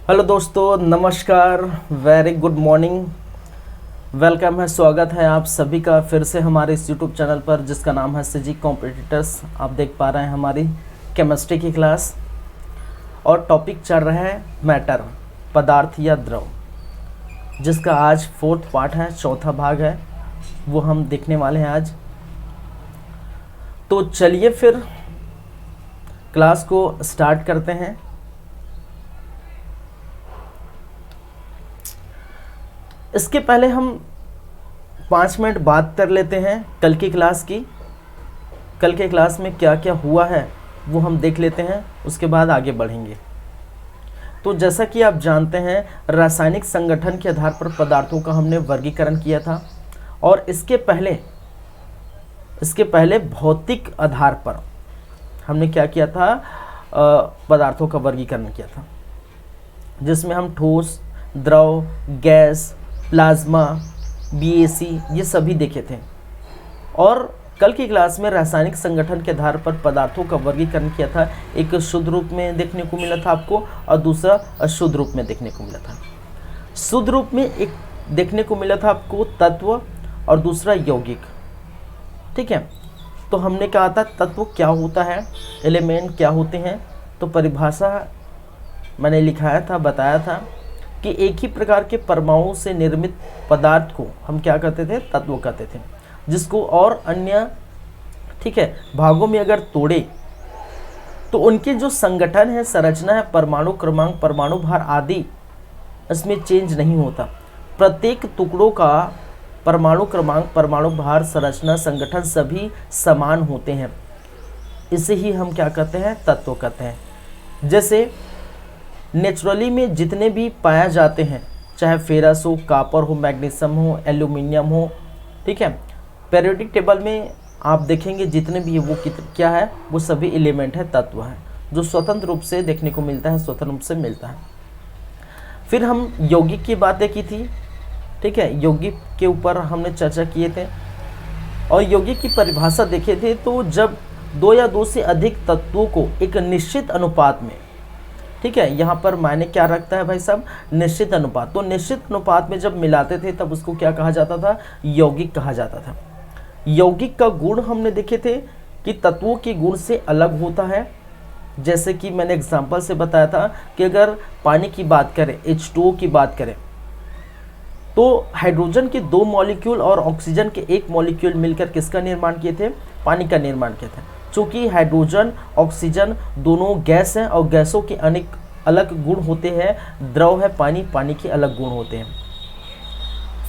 Hello दोस्तों, नमस्कार, very good morning. Welcome है, स्वागत है आप सभी का फिर से हमारे इस यूट्यूब चैनल पर जिसका नाम है सीजी कॉम्पिटिटर्स। आप देख पा रहे हैं हमारी केमिस्ट्री की क्लास और टॉपिक चल रहा है मैटर, पदार्थ या द्रव, जिसका आज 4th पार्ट है, चौथा भाग है, वो हम देखने वाले हैं आज। तो चलिए फिर क्लास को स्टार्ट करते हैं। इसके पहले हम 5 मिनट बात कर लेते हैं कल की क्लास की। कल के क्लास में क्या क्या हुआ है वो हम देख लेते हैं, उसके बाद आगे बढ़ेंगे। तो जैसा कि आप जानते हैं, रासायनिक संगठन के आधार पर पदार्थों का हमने वर्गीकरण किया था और इसके पहले भौतिक आधार पर हमने क्या किया था, पदार्थों का वर्गीकरण किया था, जिसमें हम ठोस, द्रव, गैस, प्लाज्मा, बीएसी ये सभी देखे थे। और कल की क्लास में रासायनिक संगठन के आधार पर पदार्थों का वर्गीकरण किया था। एक शुद्ध रूप में देखने को मिला था आपको और दूसरा अशुद्ध रूप में देखने को मिला था। शुद्ध रूप में एक देखने को मिला था आपको तत्व और दूसरा यौगिक। ठीक है, तो हमने कहा था तत्व क्या होता है, एलिमेंट क्या होते हैं। तो परिभाषा मैंने लिखाया था, बताया था कि एक ही प्रकार के परमाणु से निर्मित पदार्थ को हम क्या कहते थे, तत्व कहते थे, जिसको और अन्य ठीक है भागों में अगर तोड़े तो उनके जो संगठन है, संरचना है, परमाणु क्रमांक, परमाणु भार आदि इसमें चेंज नहीं होता। प्रत्येक टुकड़ों का परमाणु क्रमांक, परमाणु भार, संरचना, संगठन सभी समान होते हैं। इसे ही हम क्या कहते हैं, तत्व कहते हैं। जैसे नेचुरली में जितने भी पाया जाते हैं, चाहे फेरस हो, कापर हो, मैग्नीशियम हो, एल्यूमिनियम हो, ठीक है, पीरियोडिक टेबल में आप देखेंगे जितने भी है वो क्या है, वो सभी एलिमेंट है, तत्व है, जो स्वतंत्र रूप से देखने को मिलता है, स्वतंत्र रूप से मिलता है। फिर हम यौगिक की बातें की थी। ठीक है, यौगिक के ऊपर हमने चर्चा किए थे और यौगिक की परिभाषा देखे थे। तो जब 2 या 2 से अधिक तत्वों को एक निश्चित अनुपात में, ठीक है, यहाँ पर मायने क्या रखता है भाई साहब, निश्चित अनुपात। तो निश्चित अनुपात में जब मिलाते थे तब उसको क्या कहा जाता था, यौगिक कहा जाता था। यौगिक का गुण हमने देखे थे कि तत्वों के गुण से अलग होता है। जैसे कि मैंने एग्जांपल से बताया था कि अगर पानी की बात करें, H2O की बात करें, तो हाइड्रोजन के 2 मॉलिक्यूल और ऑक्सीजन के 1 मॉलिक्यूल मिलकर किसका निर्माण किए थे, पानी का निर्माण किए थे। चूँकि हाइड्रोजन, ऑक्सीजन दोनों गैस हैं और गैसों के अनेक अलग गुण होते हैं, द्रव है पानी, पानी के अलग गुण होते हैं।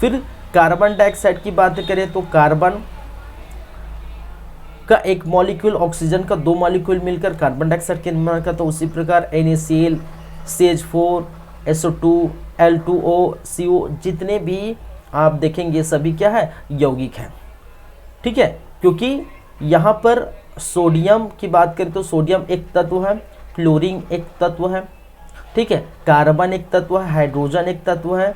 फिर कार्बन डाइऑक्साइड की बात करें तो कार्बन का 1 मॉलिक्यूल, ऑक्सीजन का 2 मॉलिक्यूल मिलकर कार्बन डाइऑक्साइड के निर्माण का। तो उसी प्रकार NaCl, CH4, SO2, L2O, CO जितने भी आप देखेंगे सभी क्या है, यौगिक है। ठीक है, क्योंकि यहाँ पर सोडियम की बात करें तो सोडियम एक तत्व है, क्लोरीन एक तत्व है, ठीक है, कार्बन एक तत्व है, हाइड्रोजन एक तत्व है,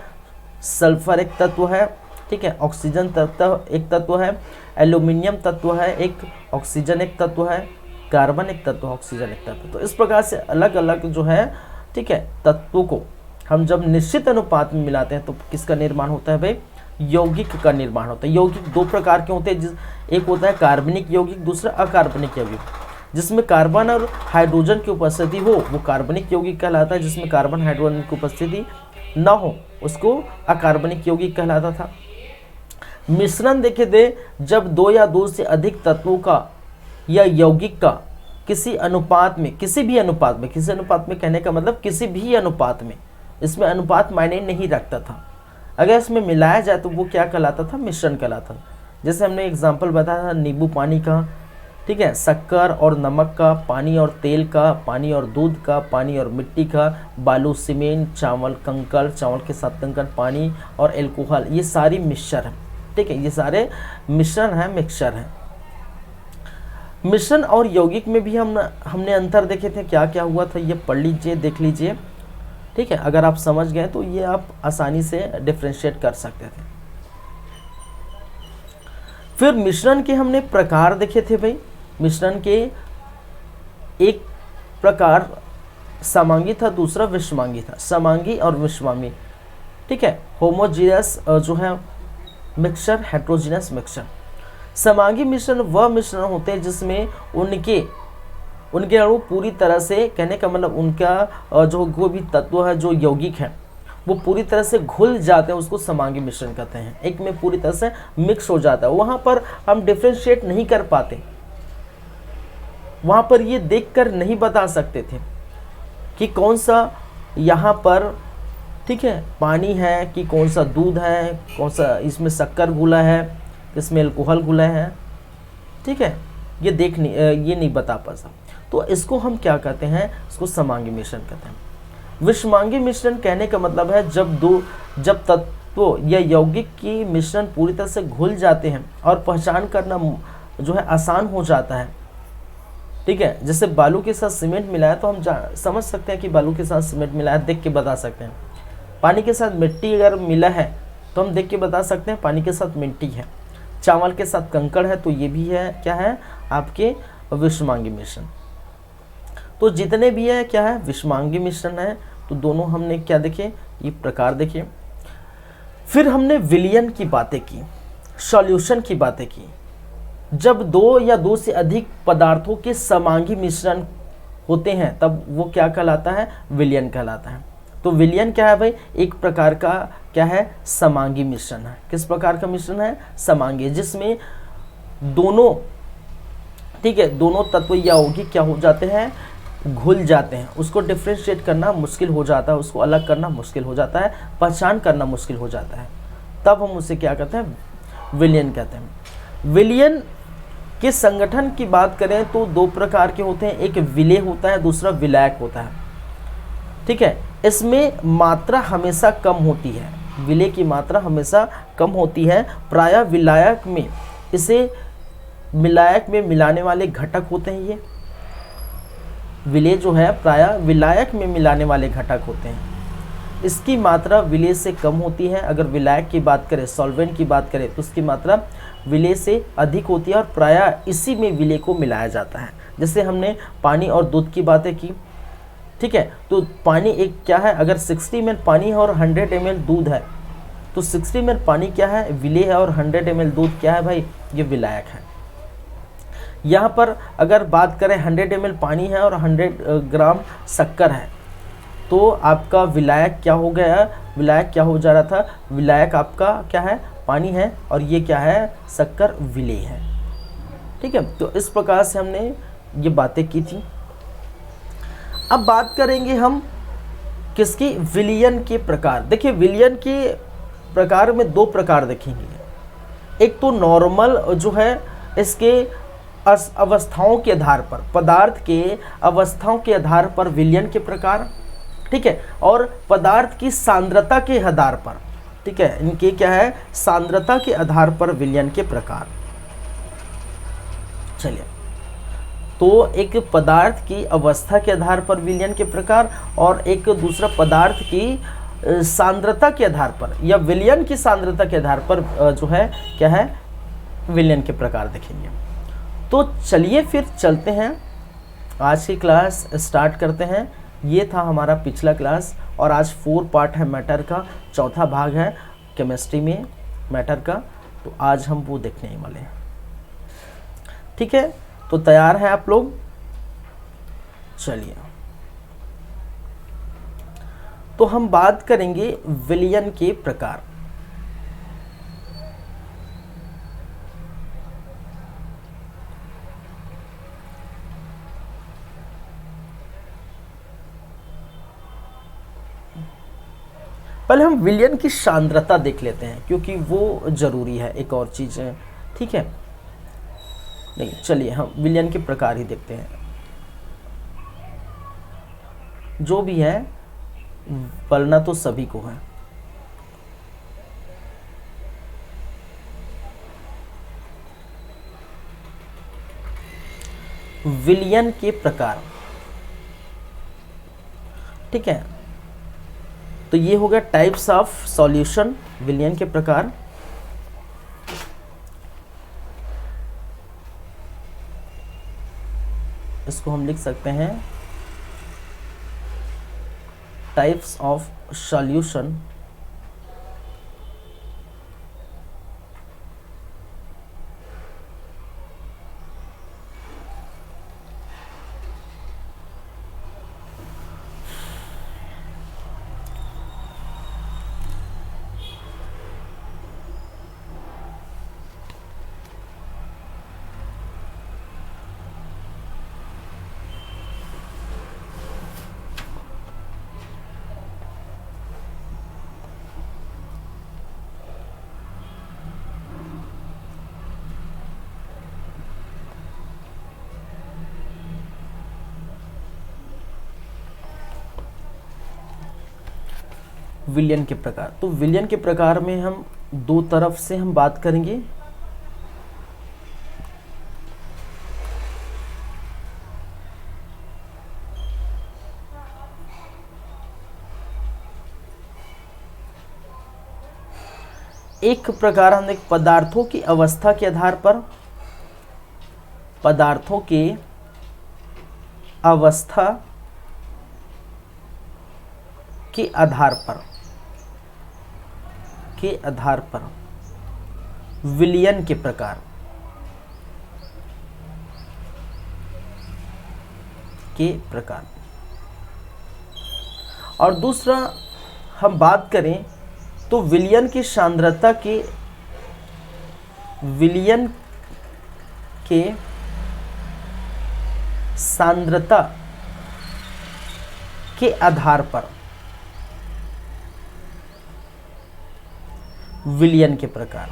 सल्फर एक तत्व है, ठीक है, ऑक्सीजन तत्व एक तत्व है, एल्यूमिनियम तत्व है एक, ऑक्सीजन एक तत्व है, कार्बन एक तत्व, ऑक्सीजन एक तत्व। तो इस प्रकार से अलग अलग जो है, ठीक है, तत्वों को हम जब निश्चित अनुपात में मिलाते हैं तो किसका निर्माण होता है भाई, यौगिक का निर्माण होता है। यौगिक 2 प्रकार के होते हैं, एक होता है कार्बनिक यौगिक, दूसरा अकार्बनिक यौगिक। जिसमें कार्बन और हाइड्रोजन की उपस्थिति हो वो कार्बनिक यौगिक कहलाता है, जिसमें कार्बन हाइड्रोजन की उपस्थिति ना हो उसको अकार्बनिक यौगिक कहलाता था। मिश्रण देखे थे, जब 2 या 2 से अधिक तत्वों का या यौगिक का किसी अनुपात में, किसी अनुपात में कहने का मतलब किसी भी अनुपात में, इसमें अनुपात मायने नहीं रखता था, अगर इसमें मिलाया जाए तो वो क्या कहलाता था, मिश्रण कहलाता था। जैसे हमने एग्जांपल बताया था नींबू पानी का, ठीक है, शक्कर और नमक का, पानी और तेल का, पानी और दूध का, पानी और मिट्टी का, बालू सीमेंट, चावल कंकड़, चावल के साथ कंकड़, पानी और एल्कोहल, ये सारी मिक्सचर है। ठीक है, ये सारे मिश्रण है, मिक्सचर है। मिश्रण और यौगिक में भी हमने अंतर देखे थे, क्या क्या हुआ था ये पढ़ लीजिए, देख लीजिए। ठीक है, अगर आप समझ गए तो ये आप आसानी से डिफरेंशिएट कर सकते थे। फिर मिश्रण के हमने प्रकार देखे थे भाई। मिश्रण के एक प्रकार समांगी था, दूसरा विषमांगी था। समांगी और विषमांगी, ठीक है। होमोजीनियस जो है मिक्सचर, हेट्रोजीनियस मिक्सचर। समांगी मिश्रण वह मिश्रण होते हैं जिसमें उनके अणु पूरी तरह से, कहने का मतलब उनका जो कोई भी तत्व है जो यौगिक है वो पूरी तरह से घुल जाते हैं, उसको समांगी मिश्रण कहते हैं। एक में पूरी तरह से मिक्स हो जाता है, वहाँ पर हम डिफ्रेंशिएट नहीं कर पाते, वहाँ पर ये देखकर नहीं बता सकते थे कि कौन सा यहाँ पर, ठीक है, पानी है कि कौन सा दूध है, कौन सा इसमें शक्कर घुला है, इसमें अल्कोहल घुला है, ठीक है। ये नहीं बता पाता। तो इसको हम क्या कहते हैं, इसको समांगी मिश्रण कहते हैं। विषमांगी मिश्रण कहने का मतलब है जब तत्वों या यौगिक की मिश्रण पूरी तरह से घुल जाते हैं और पहचान करना जो है आसान हो जाता है, ठीक है। जैसे बालू के साथ सीमेंट मिलाया तो हम समझ सकते हैं कि बालू के साथ सीमेंट मिलाया, देख के बता सकते हैं। पानी के साथ मिट्टी अगर मिला है तो हम देख के बता सकते हैं पानी के साथ मिट्टी है। चावल के साथ कंकड़ है तो ये भी है, क्या है, आपके विषमांगी मिश्रण। तो जितने भी है क्या है, विषमांगी मिश्रण है। तो दोनों हमने क्या देखे, ये प्रकार देखे। फिर हमने विलयन की बातें की, सॉल्यूशन की बातें की। जब दो या दो से अधिक पदार्थों के समांगी मिश्रण होते हैं तब वो क्या कहलाता है, विलयन कहलाता है। तो विलयन क्या है भाई, एक प्रकार का क्या है, समांगी मिश्रण है। किस प्रकार का मिश्रण है, समांगी, जिसमें दोनों, ठीक है, दोनों तत्व या यौगिक क्या हो जाते हैं, घुल जाते हैं। उसको डिफ्रेंशिएट करना मुश्किल हो जाता है, उसको अलग करना मुश्किल हो जाता है, पहचान करना मुश्किल हो जाता है, तब हम उसे क्या कहते हैं, विलयन कहते हैं। विलयन के संगठन की बात करें तो दो प्रकार के होते हैं, एक विलेय होता है, दूसरा विलायक होता है, ठीक है। इसमें मात्रा हमेशा कम होती है, विलेय की मात्रा हमेशा कम होती है। प्रायः विलायक में विलायक में मिलाने वाले घटक होते हैं। ये विलेय जो है प्रायः विलायक में मिलाने वाले घटक होते हैं। इसकी मात्रा विलेय से कम होती है। अगर विलायक की बात करें, सॉल्वेंट की बात करें, तो उसकी मात्रा विलेय से अधिक होती है और प्रायः इसी में विलेय को मिलाया जाता है। जैसे हमने पानी और दूध की बातें की, ठीक है। तो पानी एक क्या है, अगर 60 ml पानी है और 100 ml दूध है तो 60 ml पानी क्या है, विलेय है, और 100 ml दूध क्या है भाई, ये विलायक है। यहाँ पर अगर बात करें 100 ml पानी है और 100 ग्राम शक्कर है तो आपका विलायक क्या हो गया, विलायक क्या हो जा रहा था, विलायक आपका क्या है, पानी है, और ये क्या है, शक्कर विलेय है, ठीक है। तो इस प्रकार से हमने ये बातें की थी। अब बात करेंगे हम किसकी, विलयन के प्रकार। देखिए विलयन के प्रकार में दो प्रकार देखेंगे। एक तो नॉर्मल जो है, इसके अवस्थाओं के आधार पर, पदार्थ के अवस्थाओं के आधार पर विलयन के प्रकार, ठीक है, और पदार्थ की सांद्रता के आधार पर, ठीक है, इनके क्या है, सांद्रता के आधार पर विलयन के प्रकार। चलिए, तो एक पदार्थ की अवस्था के आधार पर विलयन के प्रकार और एक दूसरा पदार्थ की सांद्रता के आधार पर या विलयन की सांद्रता के आधार पर जो है क्या है, विलयन के प्रकार देखेंगे। तो चलिए फिर चलते हैं, आज की क्लास स्टार्ट करते हैं। ये था हमारा पिछला क्लास और आज 4 पार्ट है मैटर का, चौथा भाग है केमिस्ट्री में मैटर का। तो आज हम वो देखने वाले हैं, ठीक है। तो तैयार हैं आप लोग, चलिए। तो हम बात करेंगे विलयन के प्रकार। पहले हम विलयन की सांद्रता देख लेते हैं क्योंकि वो जरूरी है, एक और चीज है, ठीक है। नहीं, चलिए हम विलयन के प्रकार ही देखते हैं। जो भी है पढ़ना तो सभी को है। विलयन के प्रकार, ठीक है। तो ये हो गया टाइप्स ऑफ सॉल्यूशन, विलयन के प्रकार। इसको हम लिख सकते हैं टाइप्स ऑफ सॉल्यूशन विलयन के प्रकार। तो विलयन के प्रकार में हम दो तरफ से हम बात करेंगे। एक प्रकार हम देख पदार्थों की अवस्था के आधार पर, पदार्थों के अवस्था के आधार पर विलयन के प्रकार और दूसरा हम बात करें तो विलयन की सांद्रता के आधार पर विलयन के प्रकार।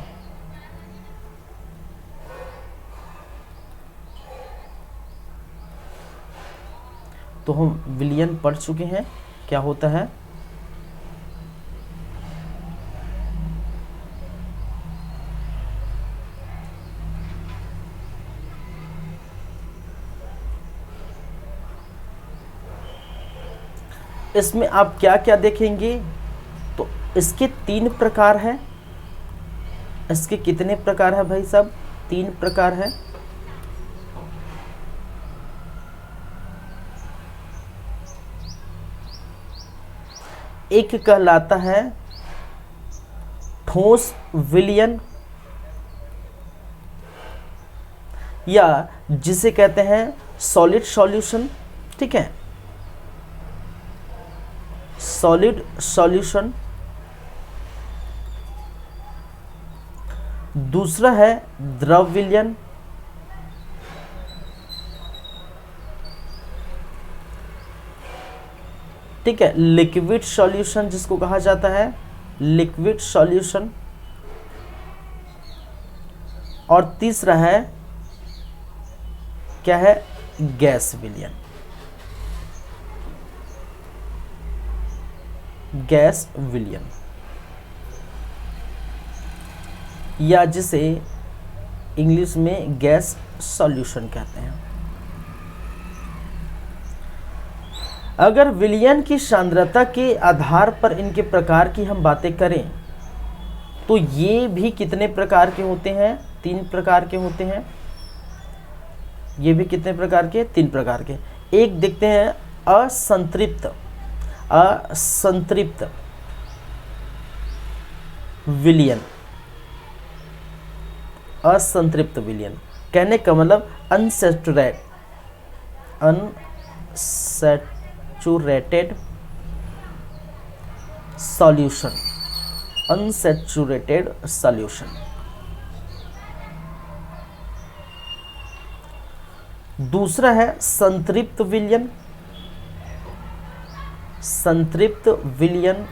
तो हम विलयन पढ़ चुके हैं क्या होता है। इसमें आप क्या क्या देखेंगे, तो इसके 3 प्रकार हैं। इसके कितने प्रकार है भाई साहब? 3 प्रकार है। एक कहलाता है ठोस विलयन, या जिसे कहते हैं सॉलिड सॉल्यूशन। ठीक है, सॉलिड सॉल्यूशन। दूसरा है द्रव विलयन, ठीक है, लिक्विड सॉल्यूशन जिसको कहा जाता है लिक्विड सॉल्यूशन। और तीसरा है क्या है? गैस विलयन, गैस विलयन, या जिसे इंग्लिश में गैस सॉल्यूशन कहते हैं। अगर विलयन की सांद्रता के आधार पर इनके प्रकार की हम बातें करें तो ये भी कितने प्रकार के होते हैं? 3 प्रकार के होते हैं। ये भी कितने प्रकार के? 3 प्रकार के। एक देखते हैं असंतृप्त विलयन। असंतृप्त विलयन कहने का मतलब अनसैचुरेटेड सॉल्यूशन, अनसैचुरेटेड सॉल्यूशन। दूसरा है संतृप्त विलयन, संतृप्त विलयन,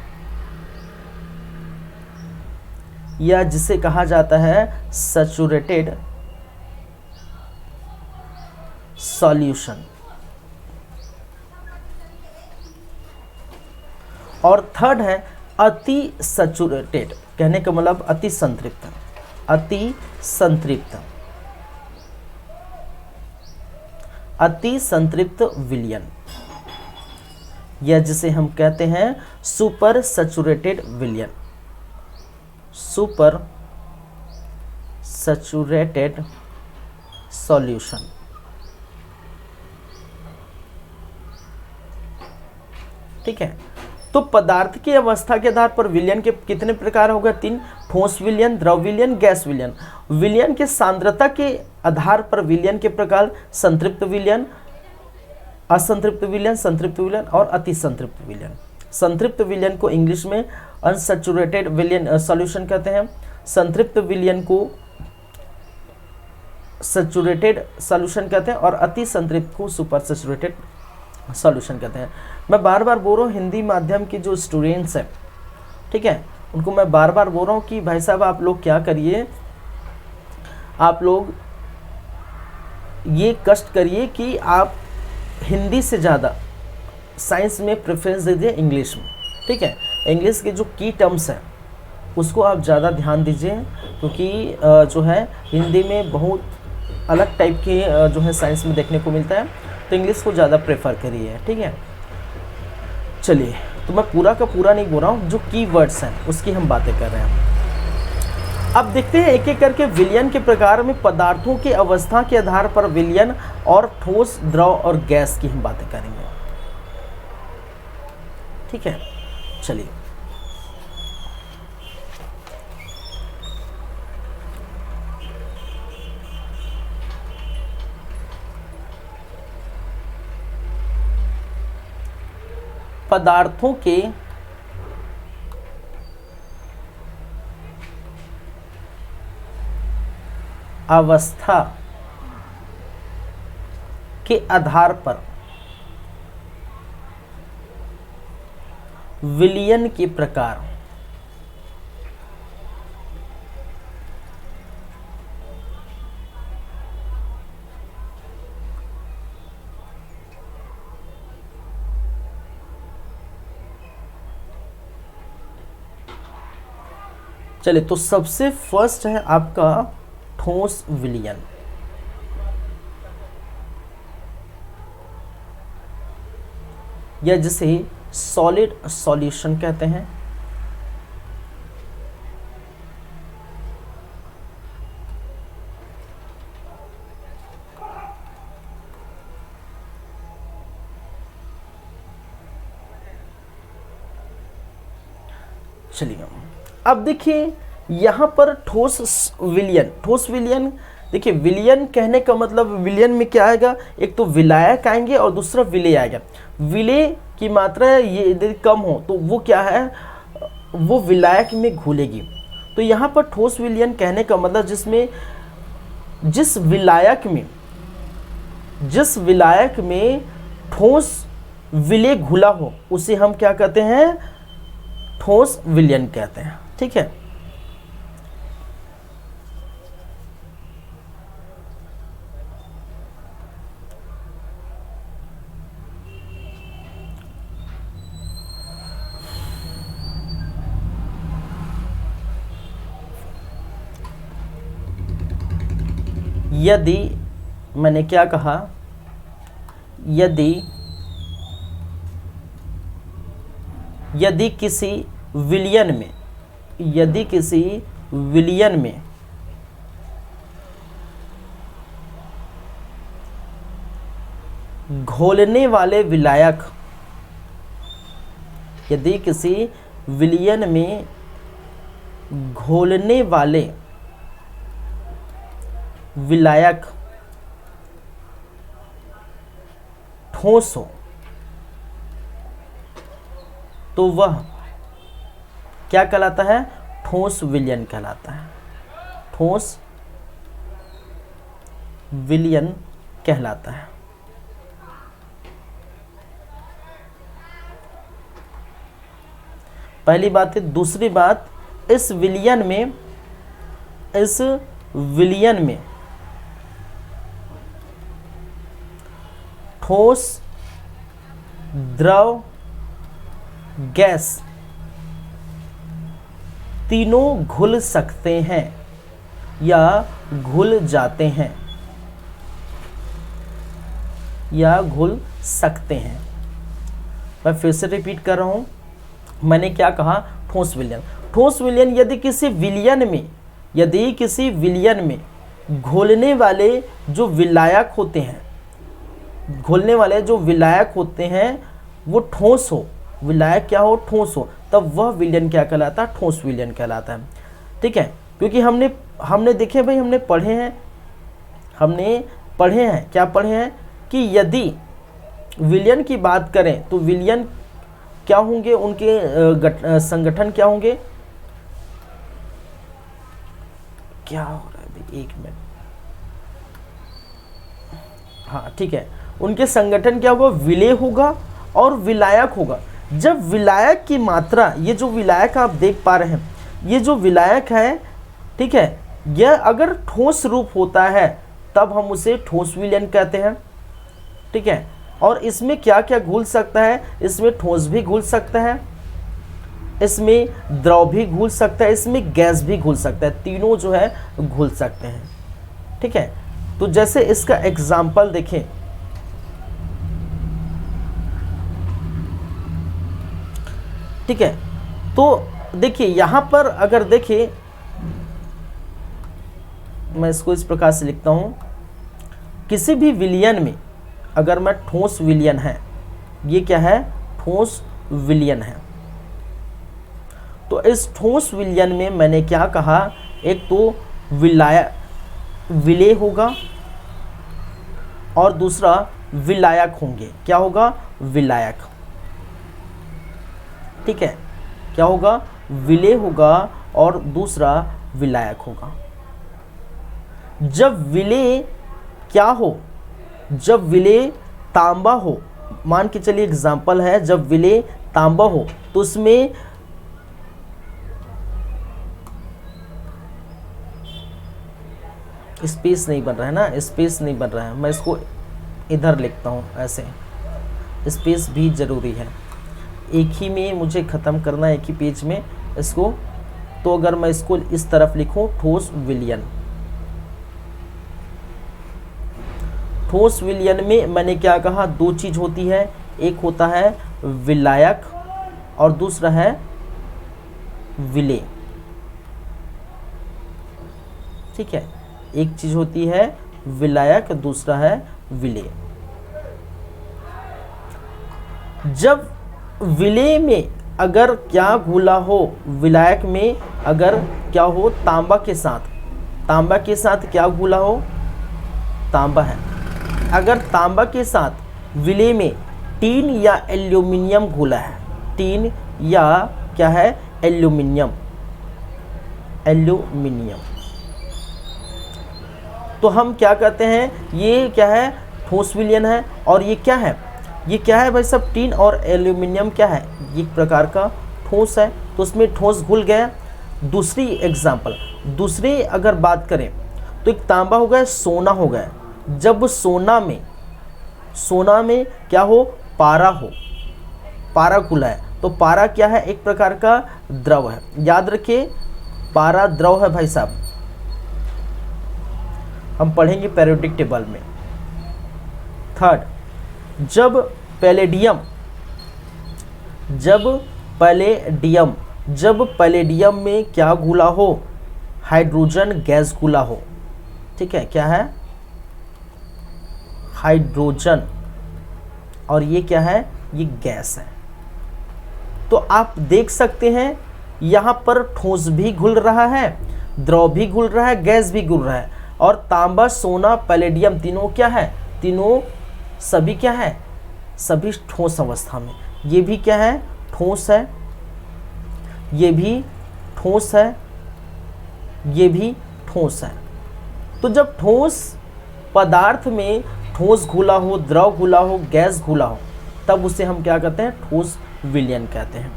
या जिसे कहा जाता है सैचुरेटेड सॉल्यूशन। और थर्ड है अति सैचुरेटेड, कहने का मतलब अति संतृप्त, अति संतृप्त, अति संतृप्त विलयन, या जिसे हम कहते हैं सुपर सैचुरेटेड विलयन, सुपर सैचुरेटेड सॉल्यूशन। ठीक है, तो पदार्थ की अवस्था के आधार पर विलयन के कितने प्रकार हो गए? 3। ठोस विलयन, द्रव विलयन, गैस विलयन। विलयन के सांद्रता के आधार पर विलयन के प्रकार संतृप्त विलयन, असंतृप्त विलयन, संतृप्त विलयन और अति संतृप्त विलयन। संतृप्त विलयन को इंग्लिश में अनसैचुरेटेड विलयन सॉल्यूशन कहते हैं। संतृप्त विलयन को सैचुरेटेड सॉल्यूशन कहते हैं और अति संतृप्त को सुपर सैचुरेटेड सॉल्यूशन कहते हैं। मैं बार बार बोल रहा हूँ, हिंदी माध्यम के जो स्टूडेंट्स हैं, ठीक है, उनको मैं बार बार बोल रहा हूँ कि भाई साहब आप लोग क्या करिए, आप लोग ये कष्ट करिए कि आप हिंदी से ज़्यादा साइंस में प्रेफरेंस दे दीजिए इंग्लिश में, ठीक है। इंग्लिश के जो की टर्म्स हैं उसको आप ज़्यादा ध्यान दीजिए, क्योंकि जो है हिंदी में बहुत अलग टाइप के जो है साइंस में देखने को मिलता है, तो इंग्लिश को ज़्यादा प्रेफर करिए, ठीक है। चलिए, तो मैं पूरा का पूरा नहीं बोल रहा हूँ, जो की वर्ड्स हैं उसकी हम बातें कर रहे हैं। अब देखते हैं एक एक करके विलयन के प्रकार में पदार्थों की अवस्था के आधार पर विलयन और ठोस, द्रव और गैस की हम बातें करेंगे, ठीक है। चलिए, पदार्थों के अवस्था के आधार पर विलयन के प्रकार। चलिए, तो सबसे फर्स्ट है आपका ठोस विलयन। या जिसे सॉलिड सॉल्यूशन कहते हैं। चलिए, अब देखिए यहाँ पर ठोस विलयन। देखिए, विलयन कहने का मतलब विलयन में क्या आएगा, एक तो विलायक आएंगे और दूसरा विलेय आएगा। विलेय की मात्रा ये यदि कम हो तो वो क्या है, वो विलायक में घुलेगी। तो यहाँ पर ठोस विलयन कहने का मतलब जिसमें जिस विलायक में ठोस विलेय घुला हो उसे हम क्या कहते हैं, ठोस विलयन कहते हैं, ठीक है। यदि मैंने क्या कहा, यदि किसी विलयन में घोलने वाले विलायक, यदि किसी विलयन में घोलने वाले विलायक ठोस हो तो वह क्या कहलाता है, ठोस विलयन कहलाता है। ठोस विलयन कहलाता है। पहली बात है। दूसरी बात, इस विलयन में ठोस, द्रव, गैस तीनों घुल सकते हैं या घुल जाते हैं या घुल सकते हैं। मैं फिर से रिपीट कर रहा हूं, मैंने क्या कहा, ठोस विलयन। ठोस विलयन यदि किसी विलयन में घोलने वाले जो विलायक होते हैं वो ठोस हो विलायक क्या हो, ठोस हो, तब वह विलयन क्या कहलाता है, ठोस विलयन कहलाता है। ठीक है, क्योंकि हमने देखे भाई, हमने पढ़े हैं क्या पढ़े हैं कि यदि विलयन की बात करें तो विलयन क्या होंगे, उनके संगठन क्या होंगे, क्या हो रहा है भाई, एक मिनट, हाँ ठीक है, उनके संगठन क्या होगा, विलेय होगा और विलायक होगा। जब विलायक की मात्रा, ये जो विलायक आप देख पा रहे हैं, ये जो विलायक है, ठीक है, यह अगर ठोस रूप होता है तब हम उसे ठोस विलयन कहते हैं। ठीक है, और इसमें क्या क्या घुल सकता है, इसमें ठोस भी घुल सकता है, इसमें द्रव भी घुल सकता है, इसमें गैस भी घुल सकता है, तीनों जो है घुल सकते हैं। ठीक है, तो जैसे इसका एग्जाम्पल देखें, ठीक है, तो देखिए यहां पर अगर देखें, मैं इसको इस प्रकार से लिखता हूं, किसी भी विलयन में अगर मैं ठोस विलयन है, ये क्या है, ठोस विलयन है, तो इस ठोस विलयन में मैंने क्या कहा, एक तो विलेय होगा और दूसरा विलायक होंगे। क्या होगा, विलायक। ठीक है, क्या होगा, विलेय होगा और दूसरा विलायक होगा। जब विलेय क्या हो, जब विलेय तांबा हो, मान के चलिए एग्जाम्पल है, जब विलेय तांबा हो तो उसमें स्पेस नहीं बन रहा है ना, स्पेस नहीं बन रहा है, मैं इसको इधर लिखता हूँ, ऐसे स्पेस भी ज़रूरी है, एक ही में मुझे ख़त्म करना है, एक ही पेज में इसको। तो अगर मैं इसको इस तरफ लिखूँ, ठोस विलयन, ठोस विलयन में मैंने क्या कहा, दो चीज़ होती है, एक होता है विलायक और दूसरा है विलेय। ठीक है, एक चीज होती है विलायक, दूसरा है विलेय। जब विलेय में अगर क्या घुला हो, विलायक में अगर क्या हो, तांबा के साथ क्या घुला हो, तांबा है, अगर तांबा के साथ विलेय में टीन या एल्यूमिनियम घुला है, टीन या क्या है, एल्यूमिनियम, तो हम क्या कहते हैं, ये क्या है, ठोस विलयन है। और ये क्या है, ये क्या है भाई सब, टीन और एल्यूमिनियम क्या है, ये एक प्रकार का ठोस है, तो उसमें ठोस घुल गया। दूसरी एग्जांपल, दूसरी अगर बात करें तो एक तांबा हो गया, सोना हो गया। जब सोना में क्या हो, पारा घुला है, तो पारा क्या है, एक प्रकार का द्रव है, याद रखिए पारा द्रव है भाई साहब, हम पढ़ेंगे पेरियोडिक टेबल में। थर्ड, जब पैलेडियम में क्या घुला हो, हाइड्रोजन गैस घुला हो। ठीक है, क्या है, हाइड्रोजन, और ये क्या है, ये गैस है। तो आप देख सकते हैं यहाँ पर ठोस भी घुल रहा है, द्रव भी घुल रहा है, गैस भी घुल रहा है। और तांबा, सोना, पैलेडियम तीनों क्या है, तीनों सभी क्या है, सभी ठोस अवस्था में। ये भी क्या है, ठोस है, ये भी ठोस है, ये भी ठोस है। तो जब ठोस पदार्थ में ठोस घुला हो, द्रव घुला हो, गैस घुला हो, तब उसे हम क्या कहते हैं, ठोस विलयन कहते हैं।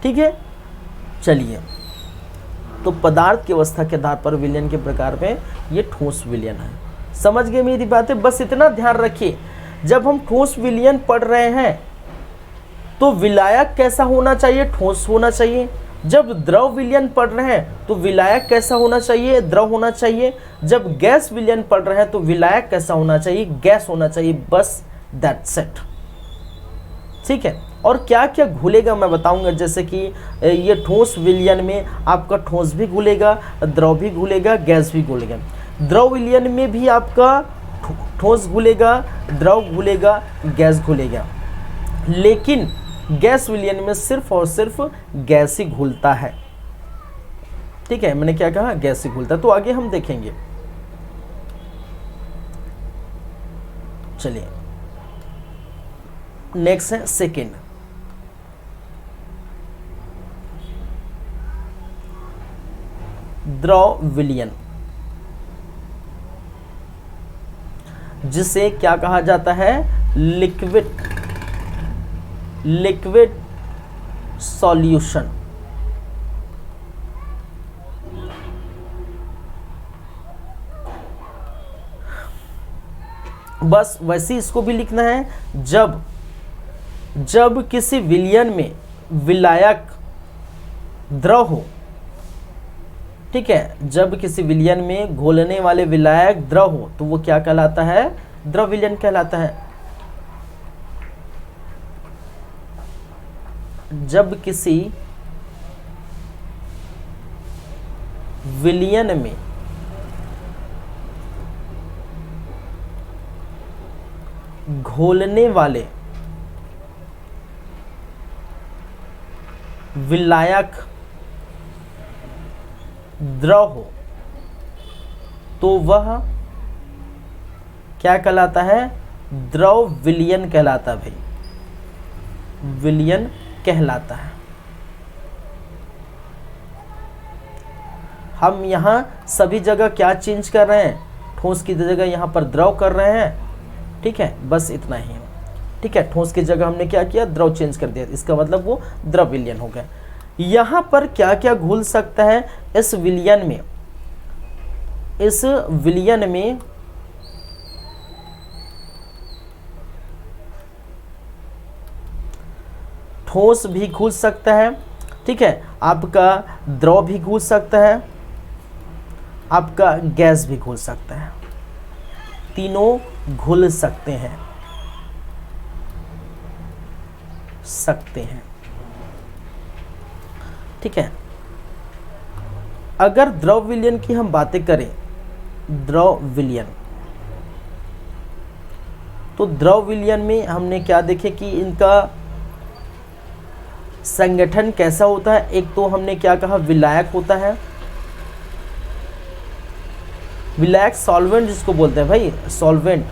ठीक है, चलिए, तो पदार्थ की अवस्था के आधार पर विलयन के प्रकार में ये ठोस विलयन है। समझ गए मेरी बातें? बस इतना ध्यान रखिए, जब हम ठोस विलयन पढ़ रहे हैं तो विलायक कैसा होना चाहिए, ठोस होना चाहिए। जब द्रव विलयन पढ़ रहे हैं तो विलायक कैसा होना चाहिए, द्रव होना चाहिए। जब गैस विलयन पढ़ रहे हैं तो विलायक कैसा होना चाहिए, गैस होना चाहिए। बस दैट्स इट। ठीक है, और क्या क्या घुलेगा मैं बताऊंगा। जैसे कि ये ठोस विलयन में आपका ठोस भी घुलेगा, द्रव भी घुलेगा, गैस भी घुलेगा। द्रव विलयन में भी आपका ठोस घुलेगा, द्रव घुलेगा, गैस घुलेगा। लेकिन गैस विलयन में सिर्फ और सिर्फ गैस ही घुलता है। ठीक है, मैंने क्या कहा, गैस ही घुलता है। तो आगे हम देखेंगे। चलिए नेक्स्ट है सेकेंड, द्रव विलयन, जिसे क्या कहा जाता है, लिक्विड सॉल्यूशन। बस वैसे इसको भी लिखना है, जब किसी विलयन में विलायक द्रव हो, ठीक है, जब किसी विलयन में घोलने वाले विलायक द्रव हो तो वो क्या कहलाता है, द्रव विलयन कहलाता है। जब किसी विलयन में घोलने वाले विलायक द्रव हो तो वह क्या कहलाता है, द्रव विलयन कहलाता है भाई, विलयन कहलाता है। हम यहाँ सभी जगह क्या चेंज कर रहे हैं, ठोस की जगह यहाँ पर द्रव कर रहे हैं। ठीक है, बस इतना ही है। ठीक है, ठोस की जगह हमने क्या किया, द्रव चेंज कर दिया, इसका मतलब वो द्रव विलयन हो गया। यहाँ पर क्या क्या घुल सकता है इस विलयन में, इस विलयन में ठोस भी घुल सकता है, ठीक है, आपका द्रव भी घुल सकता है, आपका गैस भी घुल सकता है, तीनों घुल सकते हैं ठीक है। अगर द्रव विलयन की हम बातें करें, द्रव विलयन, तो द्रव विलयन में हमने क्या देखे कि इनका संगठन कैसा होता है। एक तो हमने क्या कहा, विलायक होता है, विलायक सॉल्वेंट जिसको बोलते हैं भाई, सॉल्वेंट,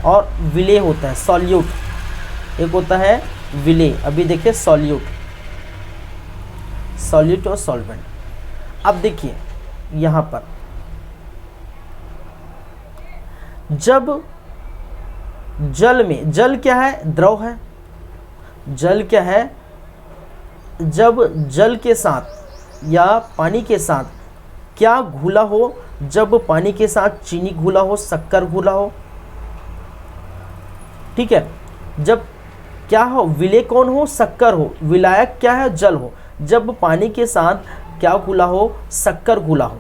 और विलेय होता है, सॉल्यूट। एक होता है विलेय, अभी देखिए सॉल्यूट और सॉल्वेंट। अब देखिए यहां पर जब जल में, जल क्या है, द्रव है, जल क्या है, जब जल के साथ या पानी के साथ क्या घुला हो, जब पानी के साथ चीनी घुला हो, शक्कर घुला हो, ठीक है, जब क्या हो, विलेय कौन हो, शक्कर हो, विलायक क्या है, जल हो, जब पानी के साथ क्या घुला हो, शक्कर घुला हो,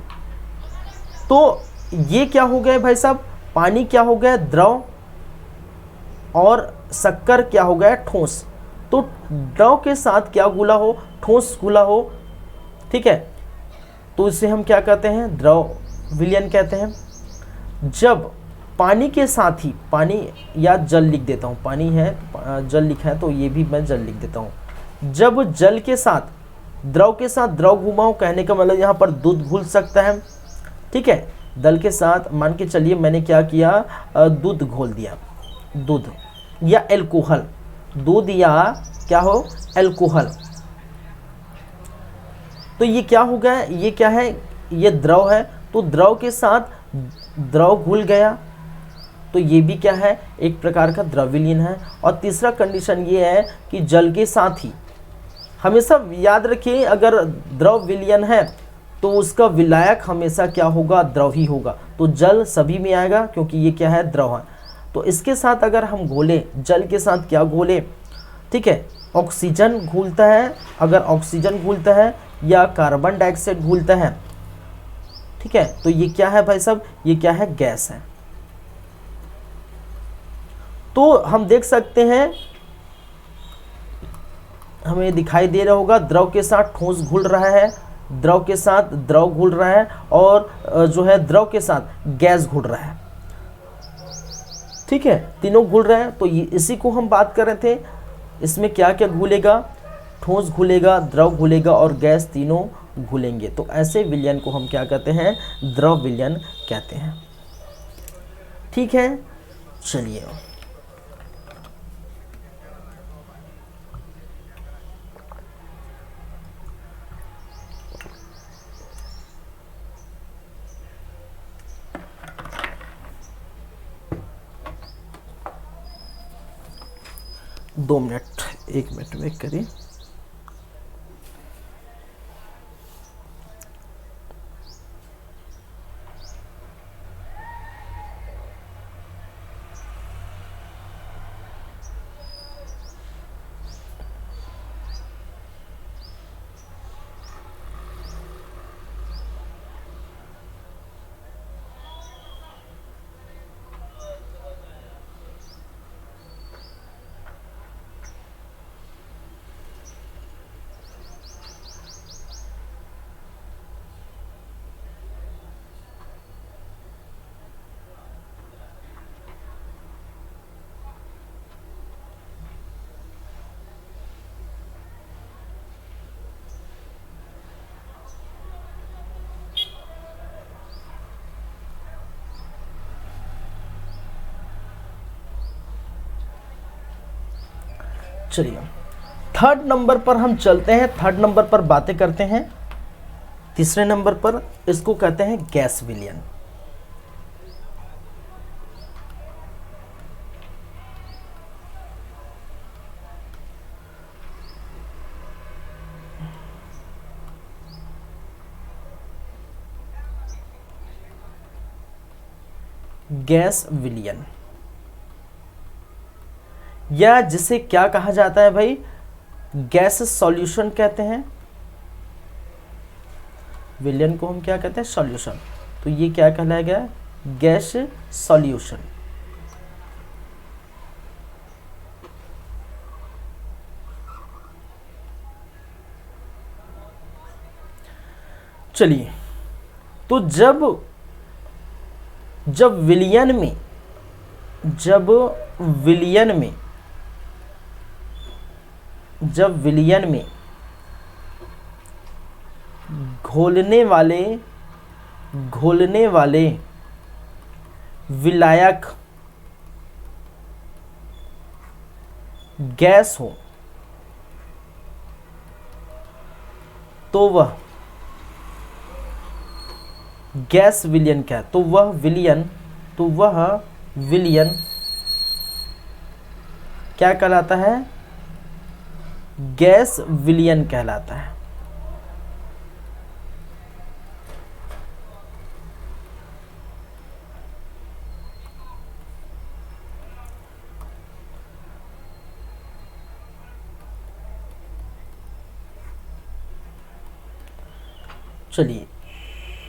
तो ये क्या हो गया भाई साहब, पानी क्या हो गया, द्रव, और शक्कर क्या हो गया, ठोस। तो द्रव के साथ क्या घुला हो, ठोस घुला हो, ठीक है, तो इसे हम क्या कहते हैं, द्रव विलयन कहते हैं। जब पानी के साथ ही, पानी या जल लिख देता हूँ, पानी है, जल लिखा है तो ये भी मैं जल लिख देता हूँ। जब जल के साथ, द्रव के साथ द्रव घुमाओ, कहने का मतलब यहाँ पर दूध घुल सकता है, ठीक है, दल के साथ मान के चलिए मैंने क्या किया, दूध घोल दिया, दूध या एल्कोहल, दूध या क्या हो, एल्कोहल, तो ये क्या हो गया, ये क्या है, ये द्रव है, तो द्रव के साथ द्रव घुल गया, तो ये भी क्या है, एक प्रकार का द्रव विलयन है। और तीसरा कंडीशन ये है कि जल के साथ ही, हमेशा याद रखिए अगर द्रव विलयन है तो उसका विलायक हमेशा क्या होगा, द्रव ही होगा, तो जल सभी में आएगा क्योंकि ये क्या है, द्रव है। तो इसके साथ अगर हम घोले, जल के साथ क्या घोले, ठीक है, ऑक्सीजन घुलता है, अगर ऑक्सीजन घुलता है या कार्बन डाइऑक्साइड घुलता है, ठीक है, तो ये क्या है भाई साहब, ये क्या है, गैस है। तो हम देख सकते हैं, हमें दिखाई दे रहा होगा, द्रव के साथ ठोस घुल रहा है, द्रव के साथ द्रव घुल रहा है, और जो है द्रव के साथ गैस घुल रहा है, ठीक है, तीनों घुल रहे हैं। तो इसी को हम बात कर रहे थे इसमें क्या क्या घुलेगा, ठोस घुलेगा, द्रव घुलेगा और गैस, तीनों घुलेंगे। तो ऐसे विलयन को हम क्या कहते हैं, द्रव विलयन कहते हैं। ठीक है, चलिए दो मिनट, 1 मिनट वेट करिए। चलिए थर्ड नंबर पर हम चलते हैं, थर्ड नंबर पर बातें करते हैं। तीसरे नंबर पर इसको कहते हैं गैस विलयन। गैस विलयन, या जिसे क्या कहा जाता है भाई, गैस सॉल्यूशन कहते हैं। विलयन को हम क्या कहते हैं, सॉल्यूशन। तो ये क्या कहलाएगा, गैस सॉल्यूशन। चलिए, तो जब विलयन में घोलने वाले विलायक गैस हो तो वह गैस विलयन क्या है, तो वह विलयन क्या कहलाता है, गैस विलयन कहलाता है। चलिए,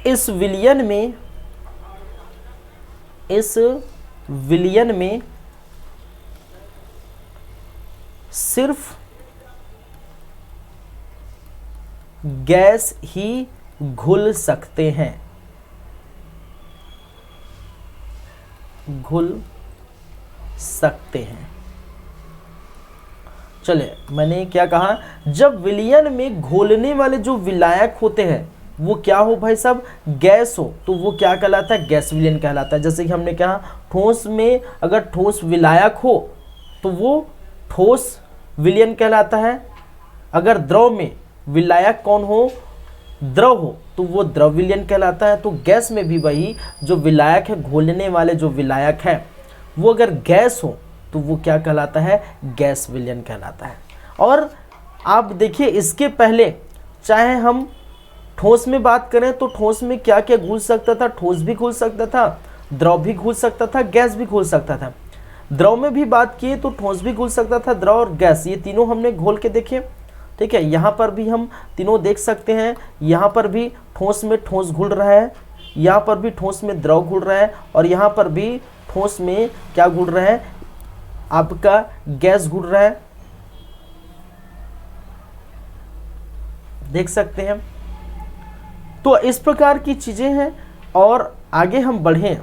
इस विलयन में सिर्फ गैस ही घुल सकते हैं, चले, मैंने क्या कहा, जब विलयन में घोलने वाले जो विलायक होते हैं वो क्या हो भाई साहब, गैस हो, तो वो क्या कहलाता है, गैस विलयन कहलाता है। जैसे कि हमने कहा, ठोस में अगर ठोस विलायक हो तो वो ठोस विलयन कहलाता है। अगर द्रव में विलायक कौन हो, द्रव हो, तो वो द्रव विलयन कहलाता है। तो गैस में भी वही जो विलायक है, घोलने वाले जो विलायक है, वो अगर गैस हो तो वो क्या कहलाता है, गैस विलयन कहलाता है। और आप देखिए, इसके पहले चाहे हम ठोस में बात करें तो ठोस में क्या क्या घुल सकता था, ठोस भी घुल सकता था, द्रव भी घुल सकता था, गैस भी घुल सकता था। द्रव में भी बात किए तो ठोस भी घुल सकता था, द्रव और गैस, ये तीनों हमने घोल के देखे। ठीक है, यहाँ पर भी हम तीनों देख सकते हैं। यहाँ पर भी ठोस में ठोस घुल रहा है, यहाँ पर भी ठोस में द्रव घुल रहा है, और यहाँ पर भी ठोस में क्या घुल रहा है, आपका गैस घुल रहा है। देख सकते हैं। तो इस प्रकार की चीजें हैं। और आगे हम बढ़ें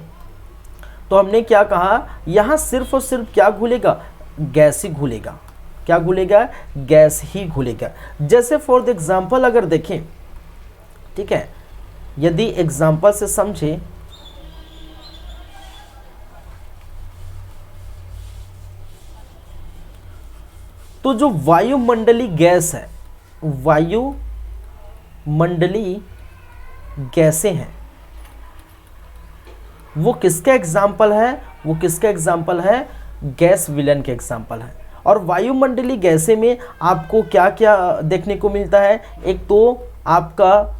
तो हमने क्या कहा, यहां सिर्फ और सिर्फ क्या घुलेगा, गैस ही घुलेगा। क्या घुलेगा? गैस ही घुलेगा। जैसे फॉर द एग्जाम्पल अगर देखें, ठीक है, यदि एग्जाम्पल से समझे, तो जो वायुमंडलीय गैस है, वायुमंडलीय गैसें हैं, वो किसका एग्जाम्पल है? वो किसका एग्जाम्पल है? गैस विलयन के एग्जाम्पल है। और वायुमंडलीय गैसें में आपको क्या क्या देखने को मिलता है? एक तो आपका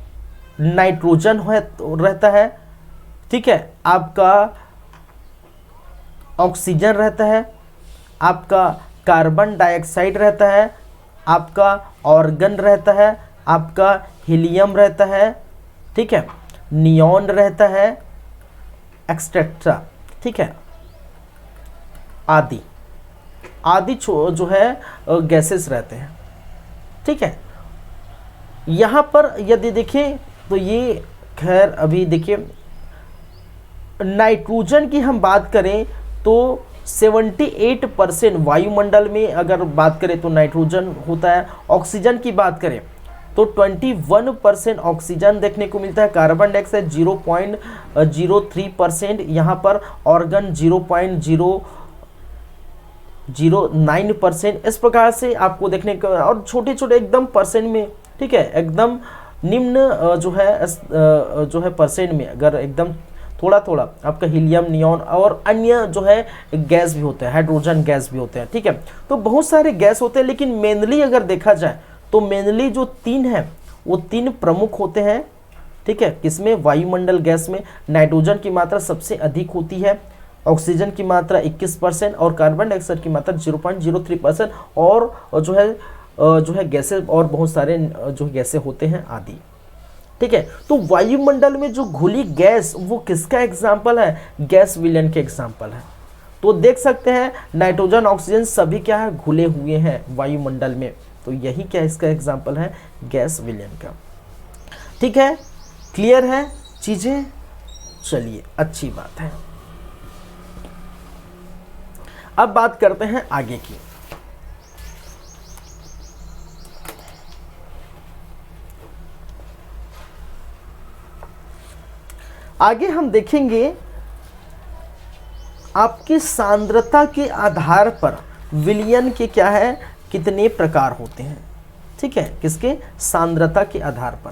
नाइट्रोजन रहता है, ठीक है, आपका ऑक्सीजन रहता है, आपका कार्बन डाइऑक्साइड रहता है, आपका ऑर्गन रहता है, आपका हीलियम रहता है, ठीक है, नियॉन रहता है, एक्सेट्रा, ठीक है, आदि आदि जो है गैसेस रहते हैं, ठीक है। यहाँ पर यदि देखें तो ये खैर अभी देखिए नाइट्रोजन की हम बात करें तो 78% वायुमंडल में अगर बात करें तो नाइट्रोजन होता है। ऑक्सीजन की बात करें तो 21% ऑक्सीजन देखने को मिलता है। कार्बन डाइऑक्साइड 0.03%, यहाँ पर ऑर्गन 0.009%। इस प्रकार से आपको देखने को, और छोटे छोटे एकदम परसेंट में, ठीक है, एकदम निम्न जो है परसेंट में, अगर एकदम थोड़ा थोड़ा आपका हीलियम, नियॉन और अन्य जो है गैस भी होते हैं, हाइड्रोजन गैस भी होते हैं, ठीक है। तो बहुत सारे गैस होते हैं, लेकिन मेनली अगर देखा जाए तो मेनली जो 3 हैं वो 3 प्रमुख होते हैं, ठीक है। किसमें? वायुमंडल गैस में नाइट्रोजन की मात्रा सबसे अधिक होती है, ऑक्सीजन की मात्रा 21% और कार्बन डाइऑक्साइड की मात्रा 0.03%, और जो है गैसें और बहुत सारे जो गैसें होते हैं आदि, ठीक है। तो वायुमंडल में जो घुली गैस वो किसका एग्जाम्पल है? गैस विलयन के एग्जाम्पल है। तो देख सकते हैं नाइट्रोजन, ऑक्सीजन सभी क्या है? घुले हुए हैं वायुमंडल में। तो यही क्या इसका एग्जाम्पल है? गैस विलयन का, ठीक है। क्लियर है चीजें? चलिए, अच्छी बात है। अब बात करते हैं आगे की। आगे हम देखेंगे आपकी सांद्रता के आधार पर विलयन के क्या है, कितने प्रकार होते हैं, ठीक है, किसके? सांद्रता के आधार पर।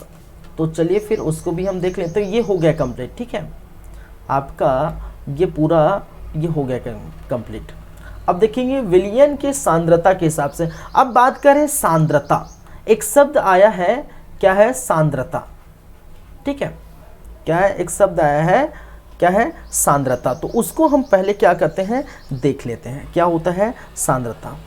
तो चलिए फिर उसको भी हम देख लेते हैं। ये हो गया कंप्लीट, ठीक है, आपका ये पूरा ये हो गया कंप्लीट। अब देखेंगे विलयन के सांद्रता के हिसाब से। अब बात करें सांद्रता, एक शब्द आया है, क्या है? सांद्रता, ठीक है, क्या है? एक शब्द आया है, क्या है? सांद्रता। तो उसको हम पहले क्या करते हैं, देख लेते हैं क्या होता है सांद्रता।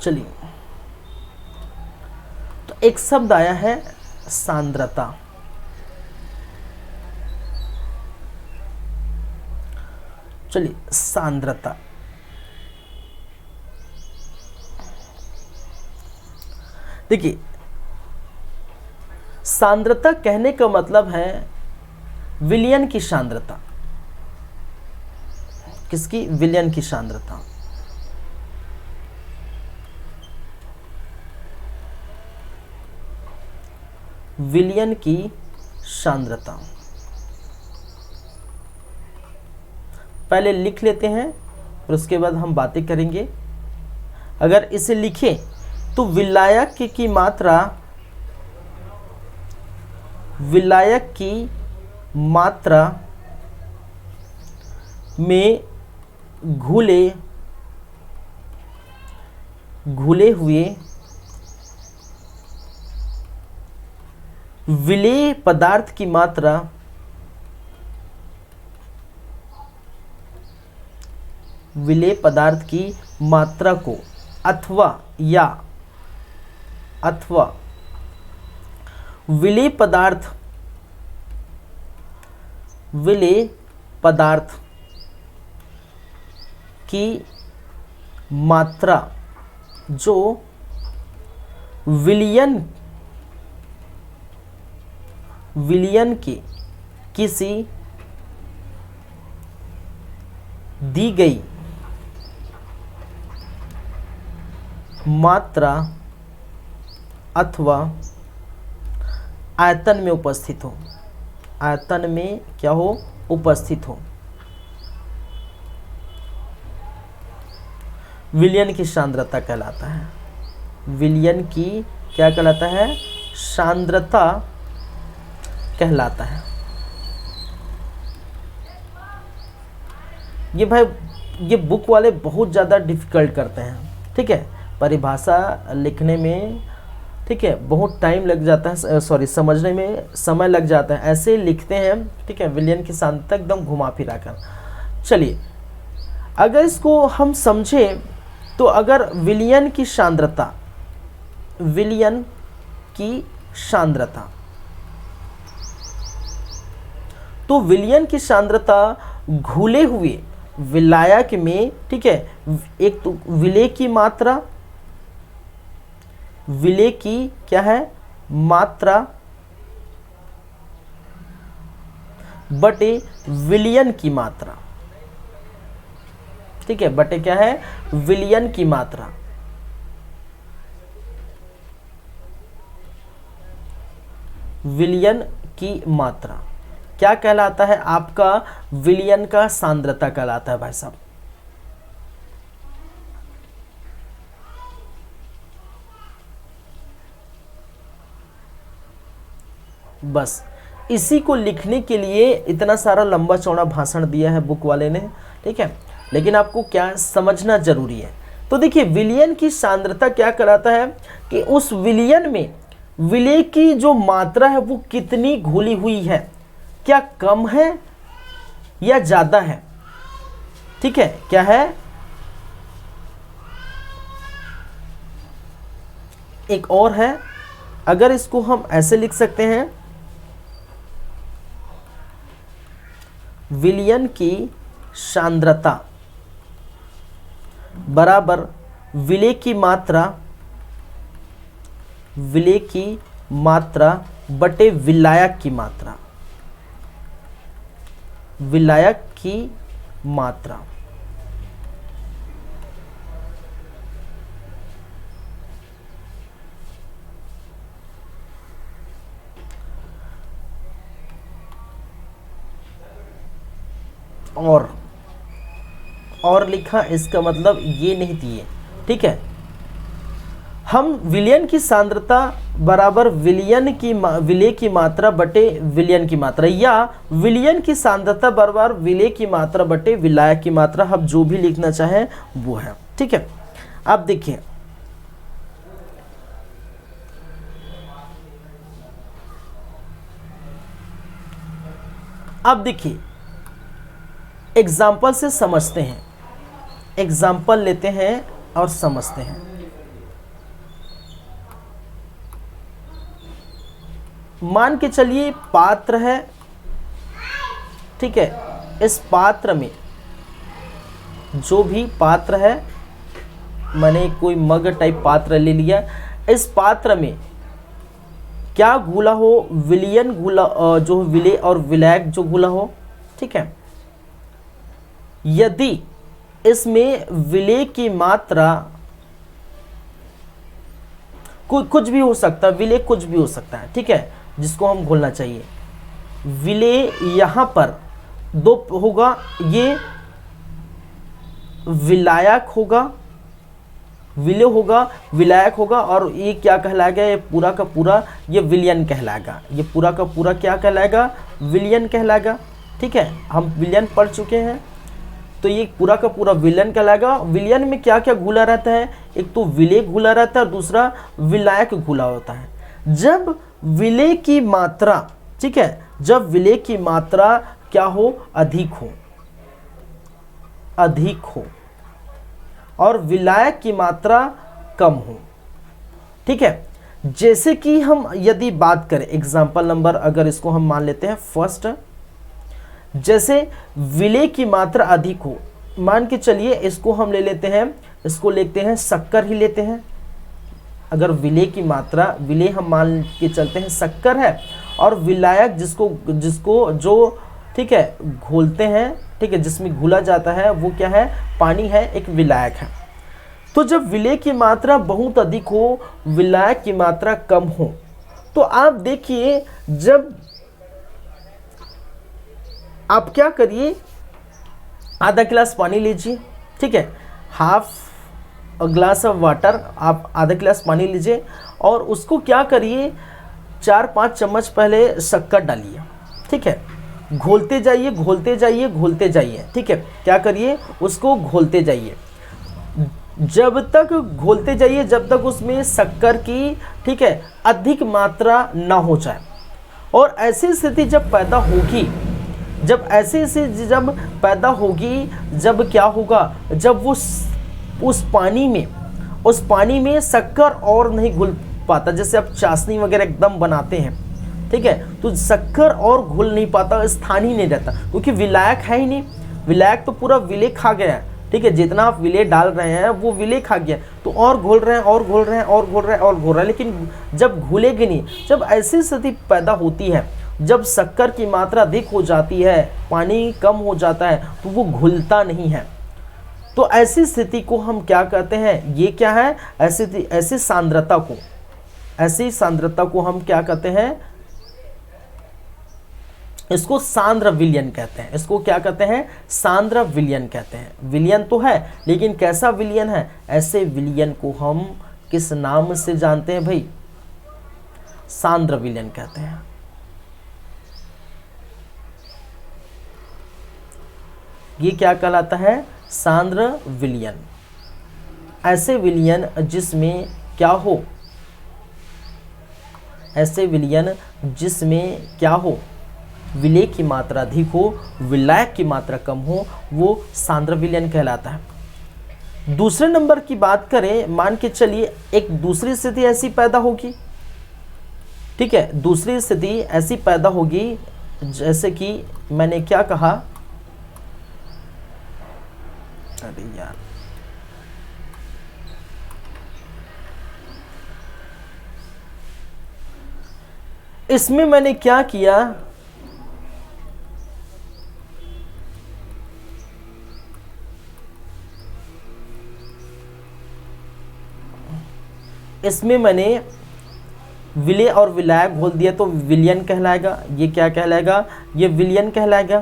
चलिए, तो एक शब्द आया है सांद्रता। चलिए, सांद्रता, देखिए सांद्रता कहने का मतलब है विलयन की सांद्रता। किसकी? विलयन की सांद्रता। विलयन की सांद्रता पहले लिख लेते हैं, फिर उसके बाद हम बातें करेंगे। अगर इसे लिखें तो विलायक की मात्रा, विलायक की मात्रा में घुले हुए विलेय पदार्थ की मात्रा विलेय पदार्थ की मात्रा को अथवा विलेय पदार्थ की मात्रा जो विलयन के किसी दी गई मात्रा अथवा आयतन में उपस्थित हो, आयतन में क्या हो, उपस्थित हो, विलयन की सांद्रता कहलाता है। विलयन की क्या कहलाता है, सांद्रता कहलाता है। ये भाई ये बुक वाले बहुत ज़्यादा डिफिकल्ट करते हैं, ठीक है, परिभाषा लिखने में, ठीक है, बहुत टाइम लग जाता है, सॉरी समझने में समय लग जाता है, ऐसे लिखते हैं, ठीक है, विलयन की सांद्रता एकदम घुमा फिरा कर। चलिए अगर इसको हम समझें तो अगर विलयन की सांद्रता तो विलयन की सांद्रता घुले हुए विलायक में, ठीक है, एक तो विलेय की मात्रा, विलेय की क्या है, मात्रा बटे विलयन की मात्रा, ठीक है, बटे क्या है, विलयन की मात्रा। विलयन की मात्रा क्या कहलाता है, आपका विलयन का सांद्रता कहलाता है भाई साहब। बस इसी को लिखने के लिए इतना सारा लंबा चौड़ा भाषण दिया है बुक वाले ने, ठीक है, लेकिन आपको क्या समझना जरूरी है। तो देखिए विलयन की सांद्रता क्या कहलाता है कि उस विलयन में विलेय की जो मात्रा है वो कितनी घुली हुई है, क्या कम है या ज्यादा है, ठीक है, क्या है। एक और है, अगर इसको हम ऐसे लिख सकते हैं, विलयन की सांद्रता बराबर विलेय की मात्रा बटे विलायक की मात्रा, विलायक की मात्रा। और लिखा, इसका मतलब ये नहीं दिए, ठीक है, हम विलयन की सांद्रता बराबर विलेय की मात्रा बटे विलयन की मात्रा, या विलयन की सांद्रता बराबर विलेय की मात्रा बटे विलायक की मात्रा, हम जो भी लिखना चाहें वो है, ठीक है। अब देखिए एग्जाम्पल से समझते हैं, एग्जाम्पल लेते हैं और समझते हैं। मान के चलिए पात्र है, ठीक है, इस पात्र में जो भी पात्र है, मैंने कोई मग टाइप पात्र ले लिया, इस पात्र में क्या घुला हो, विलयन घुला, जो विलेय और विलायक जो घुला हो, ठीक है। यदि इसमें विलेय की मात्रा कुछ भी हो सकता है, विलेय कुछ भी हो सकता है, ठीक है, जिसको हम घोलना चाहिए। विलेय यहां पर दो होगा, ये विलायक होगा, विलेय होगा, विलायक होगा, और ये क्या कहलाएगा, ये पूरा का पूरा ये विलयन कहलाएगा, ये पूरा का पूरा क्या कहलाएगा, विलयन कहलाएगा, ठीक है। हम विलयन पढ़ चुके हैं, तो ये पूरा का पूरा विलयन कहलाएगा। विलयन में क्या क्या घुला रहता है, एक तो विलेय घुला रहता है, दूसरा विलायक घुला होता है। जब विलेय की मात्रा, ठीक है, जब विलेय की मात्रा क्या हो, अधिक हो, और विलायक की मात्रा कम हो। ठीक है, जैसे कि हम यदि बात करें एग्जाम्पल नंबर, अगर इसको हम मान लेते हैं फर्स्ट, जैसे विलेय की मात्रा अधिक हो, मान के चलिए इसको हम ले लेते हैं, इसको लेते हैं शक्कर ही लेते हैं। अगर विलेय की मात्रा, विलेय हम मान के चलते हैं शक्कर है, और विलायक जिसको जो ठीक है घोलते हैं, ठीक है, जिसमें घुला जाता है वो क्या है, पानी है, एक विलायक है। तो जब विलेय की मात्रा बहुत अधिक हो, विलायक की मात्रा कम हो, तो आप देखिए जब आप क्या करिए, आधा गिलास पानी लीजिए, ठीक है, हाफ ग्लास ऑफ वाटर, आप आधा गिलास पानी लीजिए और उसको क्या करिए 4-5 चम्मच पहले शक्कर डालिए, ठीक है, घोलते जाइए घोलते जाइए घोलते जाइए, ठीक है, क्या करिए उसको घोलते जाइए, जब तक घोलते जाइए जब तक उसमें शक्कर की, ठीक है, अधिक मात्रा ना हो जाए। और ऐसी स्थिति जब पैदा होगी, जब ऐसी स्थिति जब पैदा होगी, जब क्या होगा, जब वो उस पानी में शक्कर और नहीं घुल पाता, जैसे आप चाशनी वगैरह एकदम बनाते हैं, ठीक है, तो शक्कर और घुल नहीं पाता, स्थान ही नहीं रहता, क्योंकि विलायक है ही नहीं, विलायक तो पूरा विलेय खा गया है, ठीक है, जितना आप विलेय डाल रहे हैं वो विलेय खा गया, तो और घोल रहे हैं और घोल रहे हैं और घोल रहे हैं और घोल रहे हैं, लेकिन जब घुलेगी नहीं, जब ऐसी स्थिति पैदा होती है, जब शक्कर की मात्रा अधिक हो जाती है, पानी कम हो जाता है, तो वो घुलता नहीं है। तो ऐसी स्थिति को हम क्या कहते हैं, ये क्या है, ऐसी सांद्रता को हम क्या कहते हैं, इसको सांद्र विलयन कहते हैं। इसको क्या कहते हैं, सांद्र विलयन कहते हैं। विलयन तो है, लेकिन कैसा विलयन है, ऐसे विलयन को हम किस नाम से जानते हैं भाई, सांद्र विलयन कहते हैं। ये क्या कहलाता है, सांद्र विलयन। ऐसे विलयन जिसमें क्या हो, ऐसे विलयन जिसमें क्या हो, विलेय की मात्रा अधिक हो, विलायक की मात्रा कम हो, वो सांद्र विलयन कहलाता है। दूसरे नंबर की बात करें, मान के चलिए एक दूसरी स्थिति ऐसी पैदा होगी, ठीक है, दूसरी स्थिति ऐसी पैदा होगी, जैसे कि मैंने क्या कहा, अरे यार, इसमें मैंने क्या किया, इसमें मैंने विलेय और विलायक घोल दिया, तो विलयन कहलाएगा। ये क्या कहलाएगा, ये विलयन कहलाएगा।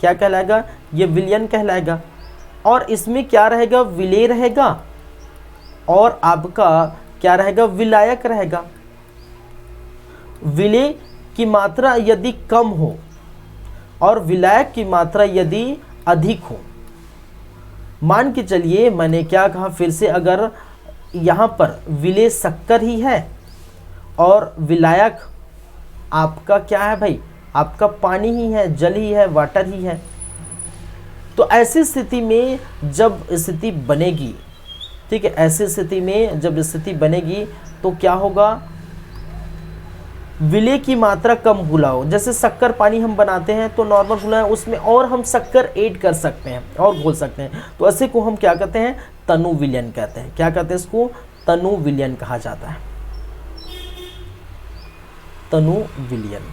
क्या कहलाएगा, ये विलयन कहलाएगा। और इसमें क्या रहेगा, विलेय रहेगा और आपका क्या रहेगा, विलायक रहेगा। विलेय की मात्रा यदि कम हो और विलायक की मात्रा यदि अधिक हो, मान के चलिए मैंने क्या कहा फिर से, अगर यहाँ पर विलेय शक्कर ही है और विलायक आपका क्या है भाई, आपका पानी ही है, जल ही है, वाटर ही है, तो ऐसी स्थिति में जब स्थिति बनेगी, ठीक है, ऐसी स्थिति में जब स्थिति बनेगी तो क्या होगा, विलेय की मात्रा कम घुला हो। जैसे शक्कर पानी हम बनाते हैं तो नॉर्मल घुला है, उसमें और हम शक्कर ऐड कर सकते हैं और घोल सकते हैं, तो ऐसे को हम क्या कहते हैं, तनु विलयन कहते हैं। क्या कहते हैं इसको, तनु विलयन कहा जाता है, तनु विलयन,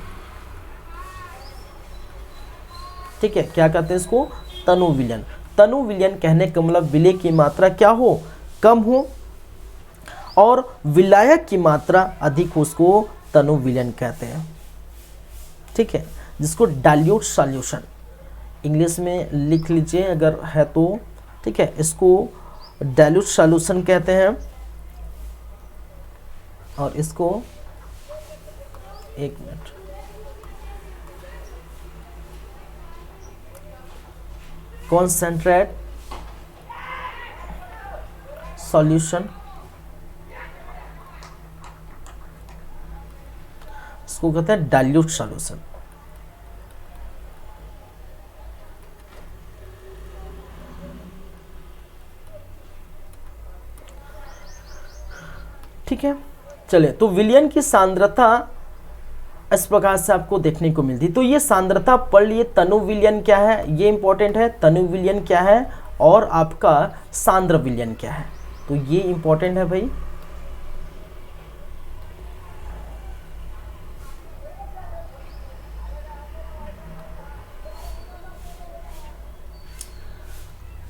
ठीक है, क्या कहते हैं इसको, तनु विलयन। तनु विलयन कहने का मतलब विलेय की मात्रा क्या हो, कम हो और विलायक की मात्रा अधिक हो, उसको तनु विलयन कहते हैं, ठीक है, जिसको डाइल्यूट सॉल्यूशन इंग्लिश में लिख लीजिए अगर है तो, ठीक है, इसको डाइल्यूट सॉल्यूशन कहते हैं। और इसको एक मिनट, कॉन्सेंट्रेट सॉल्यूशन, इसको कहते हैं डाइल्यूट सॉल्यूशन। ठीक है। चलिए, तो विलयन की सांद्रता इस प्रकार से आपको देखने को मिलती। तो ये सांद्रता पढ़ लिए, तनु विलयन क्या है, ये इंपॉर्टेंट है, तनु विलयन क्या है और आपका सांद्र विलयन क्या है, तो ये इंपॉर्टेंट है भाई।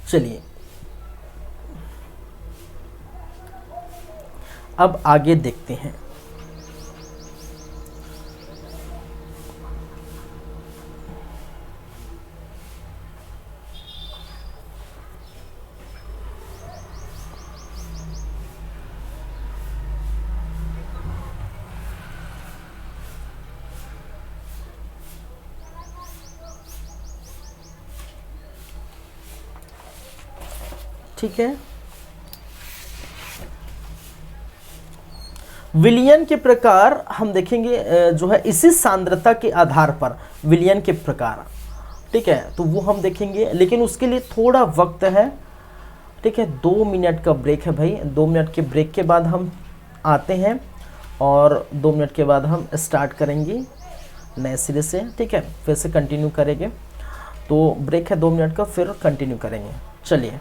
चलिए अब आगे देखते हैं। ठीक है, विलयन के प्रकार हम देखेंगे जो है इसी सांद्रता के आधार पर विलयन के प्रकार, ठीक है, तो वो हम देखेंगे, लेकिन उसके लिए थोड़ा वक्त है। ठीक है, 2 मिनट का ब्रेक है भाई, 2 मिनट के ब्रेक के बाद हम आते हैं और 2 मिनट के बाद हम स्टार्ट करेंगे नए सिरे से। ठीक है, फिर से कंटिन्यू करेंगे। तो ब्रेक है 2 मिनट का, फिर कंटिन्यू करेंगे। चलिए,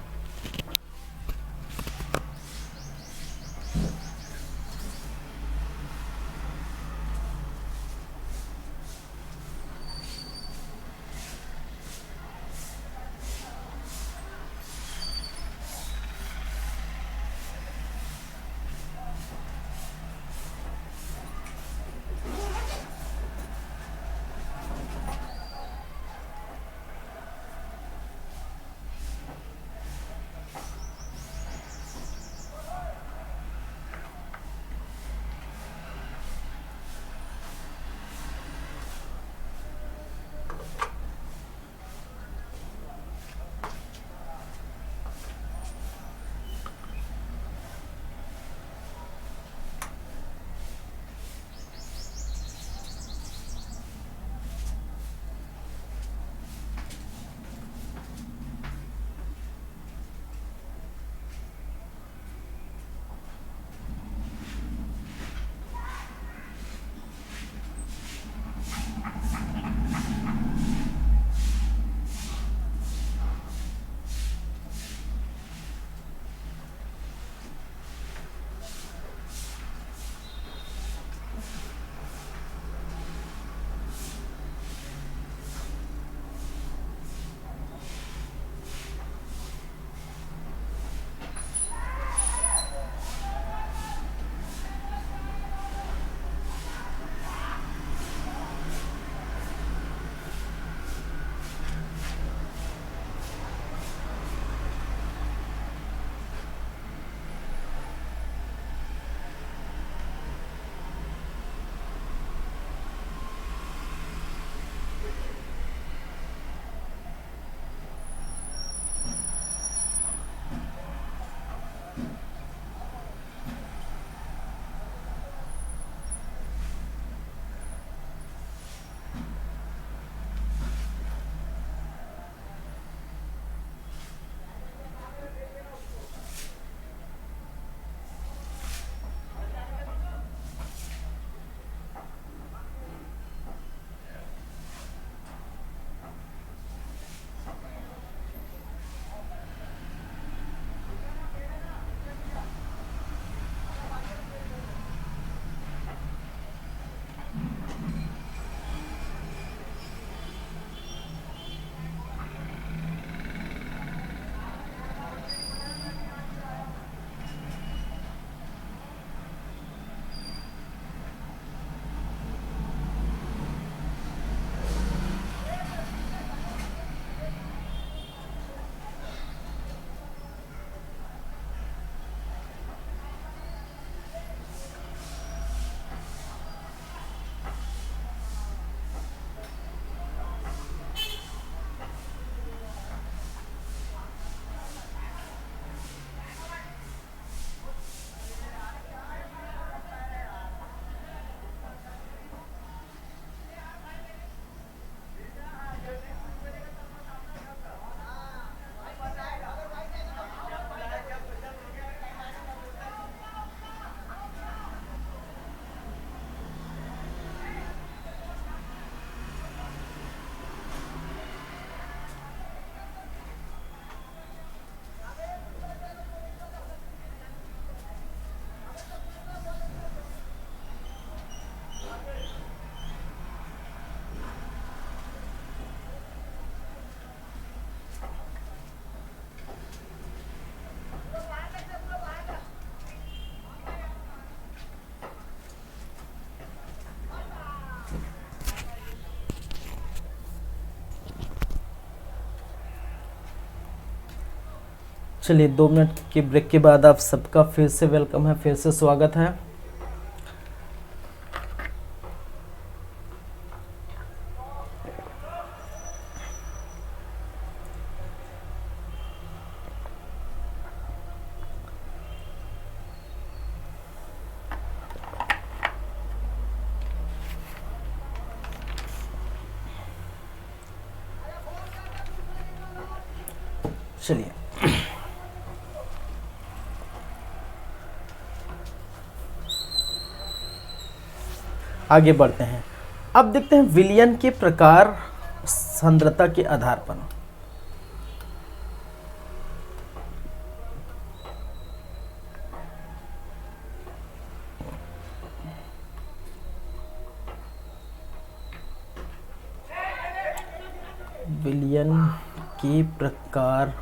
चलिए 2 मिनट के ब्रेक के बाद आप सबका फिर से वेलकम है, फिर से स्वागत है। चलिए आगे बढ़ते हैं। अब देखते हैं विलयन के प्रकार सांद्रता के आधार पर। विलयन के प्रकार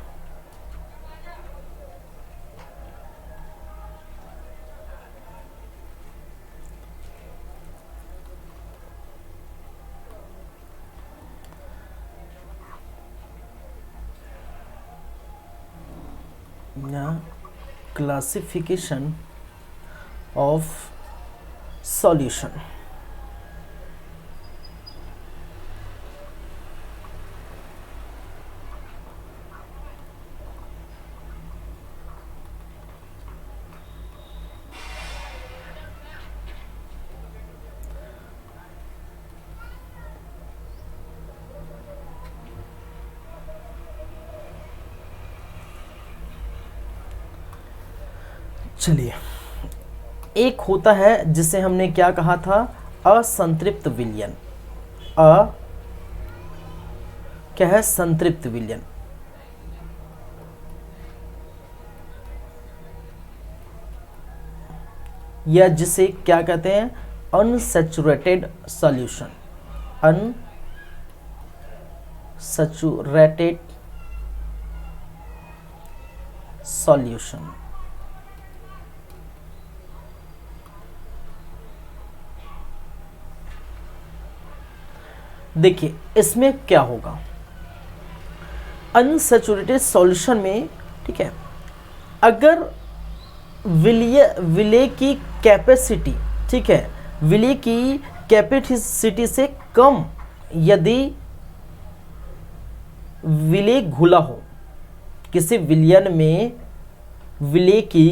या क्लासिफिकेशन ऑफ सॉल्यूशन। चलिए, एक होता है जिसे हमने क्या कहा था, असंतृप्त विलयन। क्या है, संतृप्त विलयन। या जिसे क्या कहते हैं, अनसैचुरेटेड सॉल्यूशन। Unsaturated solution. देखिए इसमें क्या होगा, अनसैचुरेटेड सॉल्यूशन में, ठीक है, अगर विलय की कैपेसिटी, ठीक है, विलय की कैपेसिटी से कम यदि विलय घुला हो, किसी विलयन में विलय की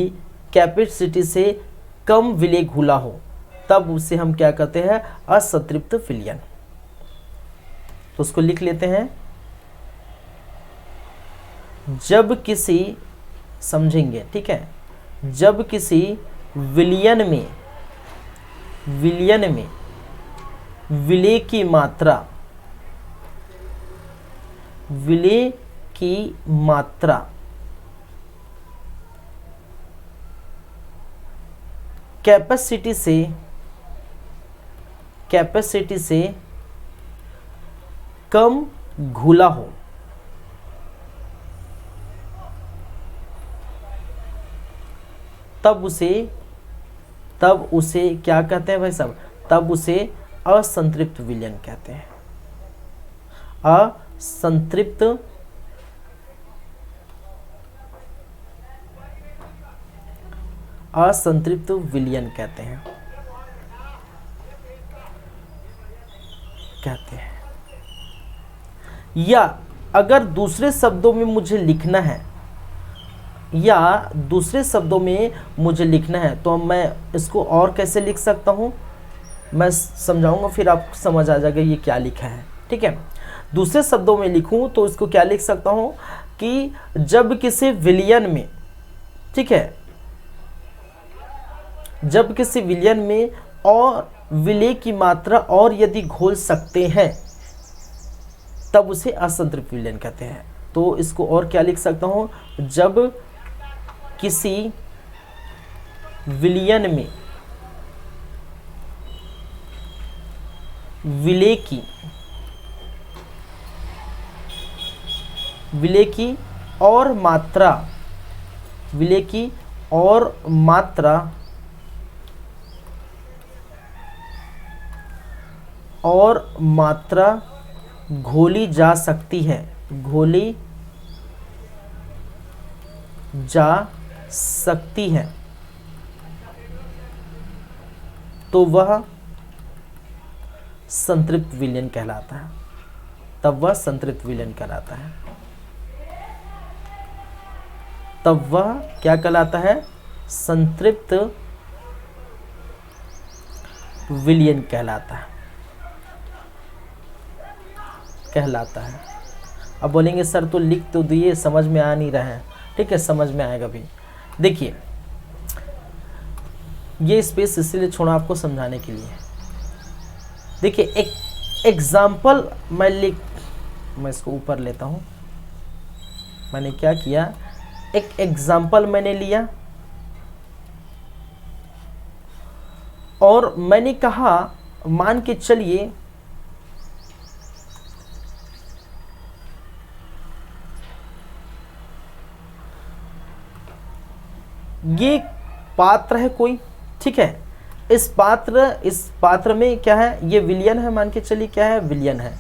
कैपेसिटी से कम विलय घुला हो, तब उसे हम क्या कहते हैं, असंतृप्त विलयन। तो उसको लिख लेते हैं। जब किसी, समझेंगे, ठीक है, जब किसी विलयन में विलय की मात्रा कैपेसिटी से कम घुला हो, तब उसे क्या कहते हैं भाई साहब, तब उसे असंतृप्त विलयन कहते हैं। असंतृप्त विलयन कहते हैं। या अगर दूसरे शब्दों में मुझे लिखना है, तो मैं इसको और कैसे लिख सकता हूं, मैं समझाऊंगा, फिर आपको समझ आ जाएगा ये क्या लिखा है, ठीक है। दूसरे शब्दों में लिखूं तो इसको क्या लिख सकता हूं कि जब किसी विलयन में, ठीक है, जब किसी विलयन में और विलय की मात्रा और यदि घोल सकते हैं, तब उसे असंतृप्त विलयन कहते हैं। तो इसको और क्या लिख सकता हूं, जब किसी विलयन में विलय की और मात्रा घोली जा सकती है, जा सकती है तो वह संतृप्त विलयन कहलाता है, तब वह संतृप्त विलयन कहलाता है, तब वह क्या कहलाता है, संतृप्त विलयन कहलाता है। अब बोलेंगे सर तो लिख तो दिए, समझ में आ नहीं रहा है। ठीक है, समझ में आएगा भी। देखिए ये स्पेस इसीलिए छोड़ा आपको समझाने के लिए। देखिए एक एग्जाम्पल मैं इसको ऊपर लेता हूँ। मैंने क्या किया, एक एग्जाम्पल मैंने लिया और मैंने कहा मान के चलिए ये पात्र है कोई, ठीक है, इस पात्र में क्या है, ये विलयन है, मान के चलिए क्या है, विलयन है,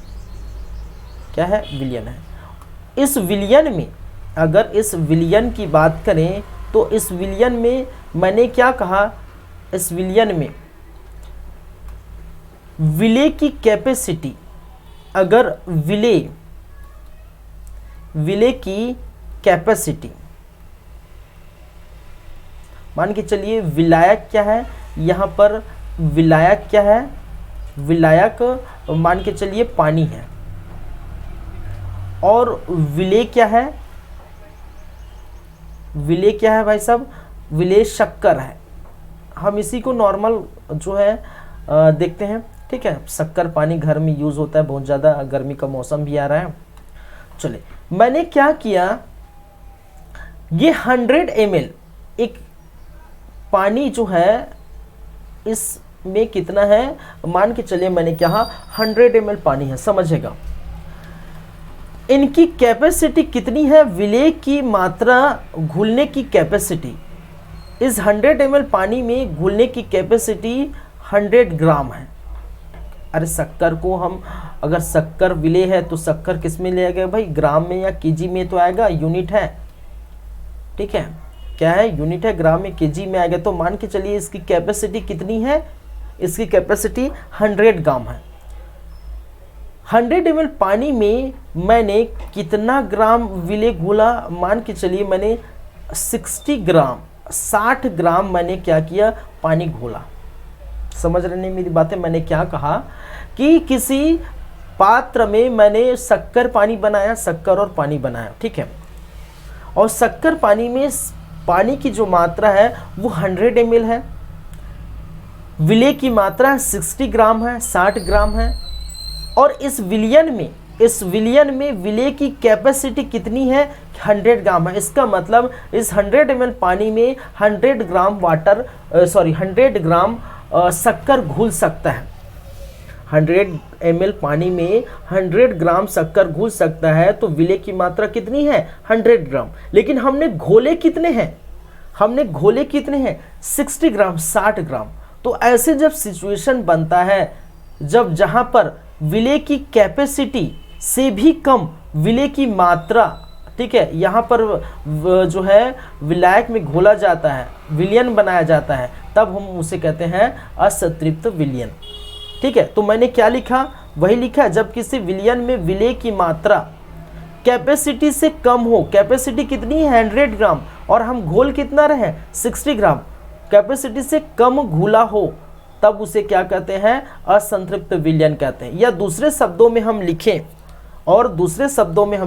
क्या है, विलयन है। इस विलयन में अगर इस विलयन की बात करें तो इस विलयन में मैंने क्या कहा, इस विलयन में विलेय की कैपेसिटी, अगर विलेय की कैपेसिटी मान के चलिए, विलायक क्या है, यहाँ पर विलायक क्या है, विलायक मान के चलिए पानी है, और विलेय क्या है, विलेय क्या है भाई साहब, विलेय शक्कर है। हम इसी को नॉर्मल जो है देखते हैं। ठीक है, शक्कर पानी घर में यूज होता है बहुत ज़्यादा, गर्मी का मौसम भी आ रहा है। चले, मैंने क्या किया, ये 100 ml एक पानी जो है इसमें कितना है, मान के चलिए मैंने कहा 100 ml पानी है, समझेगा। इनकी कैपेसिटी कितनी है, विलेय की मात्रा, घुलने की कैपेसिटी, इस 100 ml पानी में घुलने की कैपेसिटी 100 ग्राम है। अरे शक्कर को हम, अगर शक्कर विलेय है तो शक्कर किस में लिया गया भाई, ग्राम में या केजी में तो आएगा, यूनिट है। ठीक है, क्या है, यूनिट है, ग्राम में केजी में आएगा। तो मान के चलिए इसकी कैपेसिटी कितनी है, इसकी कैपेसिटी 100 ग्राम है। 100 ml पानी में मैंने कितना ग्राम विलेय घोला, मान के चलिए मैंने 60 ग्राम मैंने क्या किया, पानी घोला। समझ रहे नहीं मेरी बातें। मैंने क्या कहा कि किसी पात्र में मैंने शक्कर पानी बनाया, शक्कर और पानी बनाया, ठीक है, और शक्कर पानी में पानी की जो मात्रा है वो 100 ml है, विलेय की मात्रा 60 ग्राम है, 60 ग्राम है, और इस विलयन में विलेय की कैपेसिटी कितनी है, 100 ग्राम है। इसका मतलब इस 100 ml पानी में 100 ग्राम 100 ग्राम शक्कर घुल सकता है। 100 ml पानी में 100 ग्राम शक्कर घुल सकता है, तो विलेय की मात्रा कितनी है, 100 ग्राम। लेकिन हमने घोले कितने हैं, 60 ग्राम, 60 ग्राम। तो ऐसे जब सिचुएशन बनता है, जब जहां पर विलेय की कैपेसिटी से भी कम विलेय की मात्रा, ठीक है, यहाँ पर जो है विलायक में घोला जाता है, विलयन बनाया जाता है, तब हम उसे कहते हैं असंतृप्त विलयन। ठीक है, तो मैंने क्या लिखा, वही लिखा, जब किसी विलयन में विलेय की मात्रा कैपेसिटी से कम हो, कैपेसिटी कितनी है 100 ग्राम, और हम घोल कितना रहे 60 ग्राम, कैपेसिटी से कम घुला हो, तब उसे क्या कहते हैं, असंतृप्त विलयन कहते हैं। या दूसरे शब्दों में हम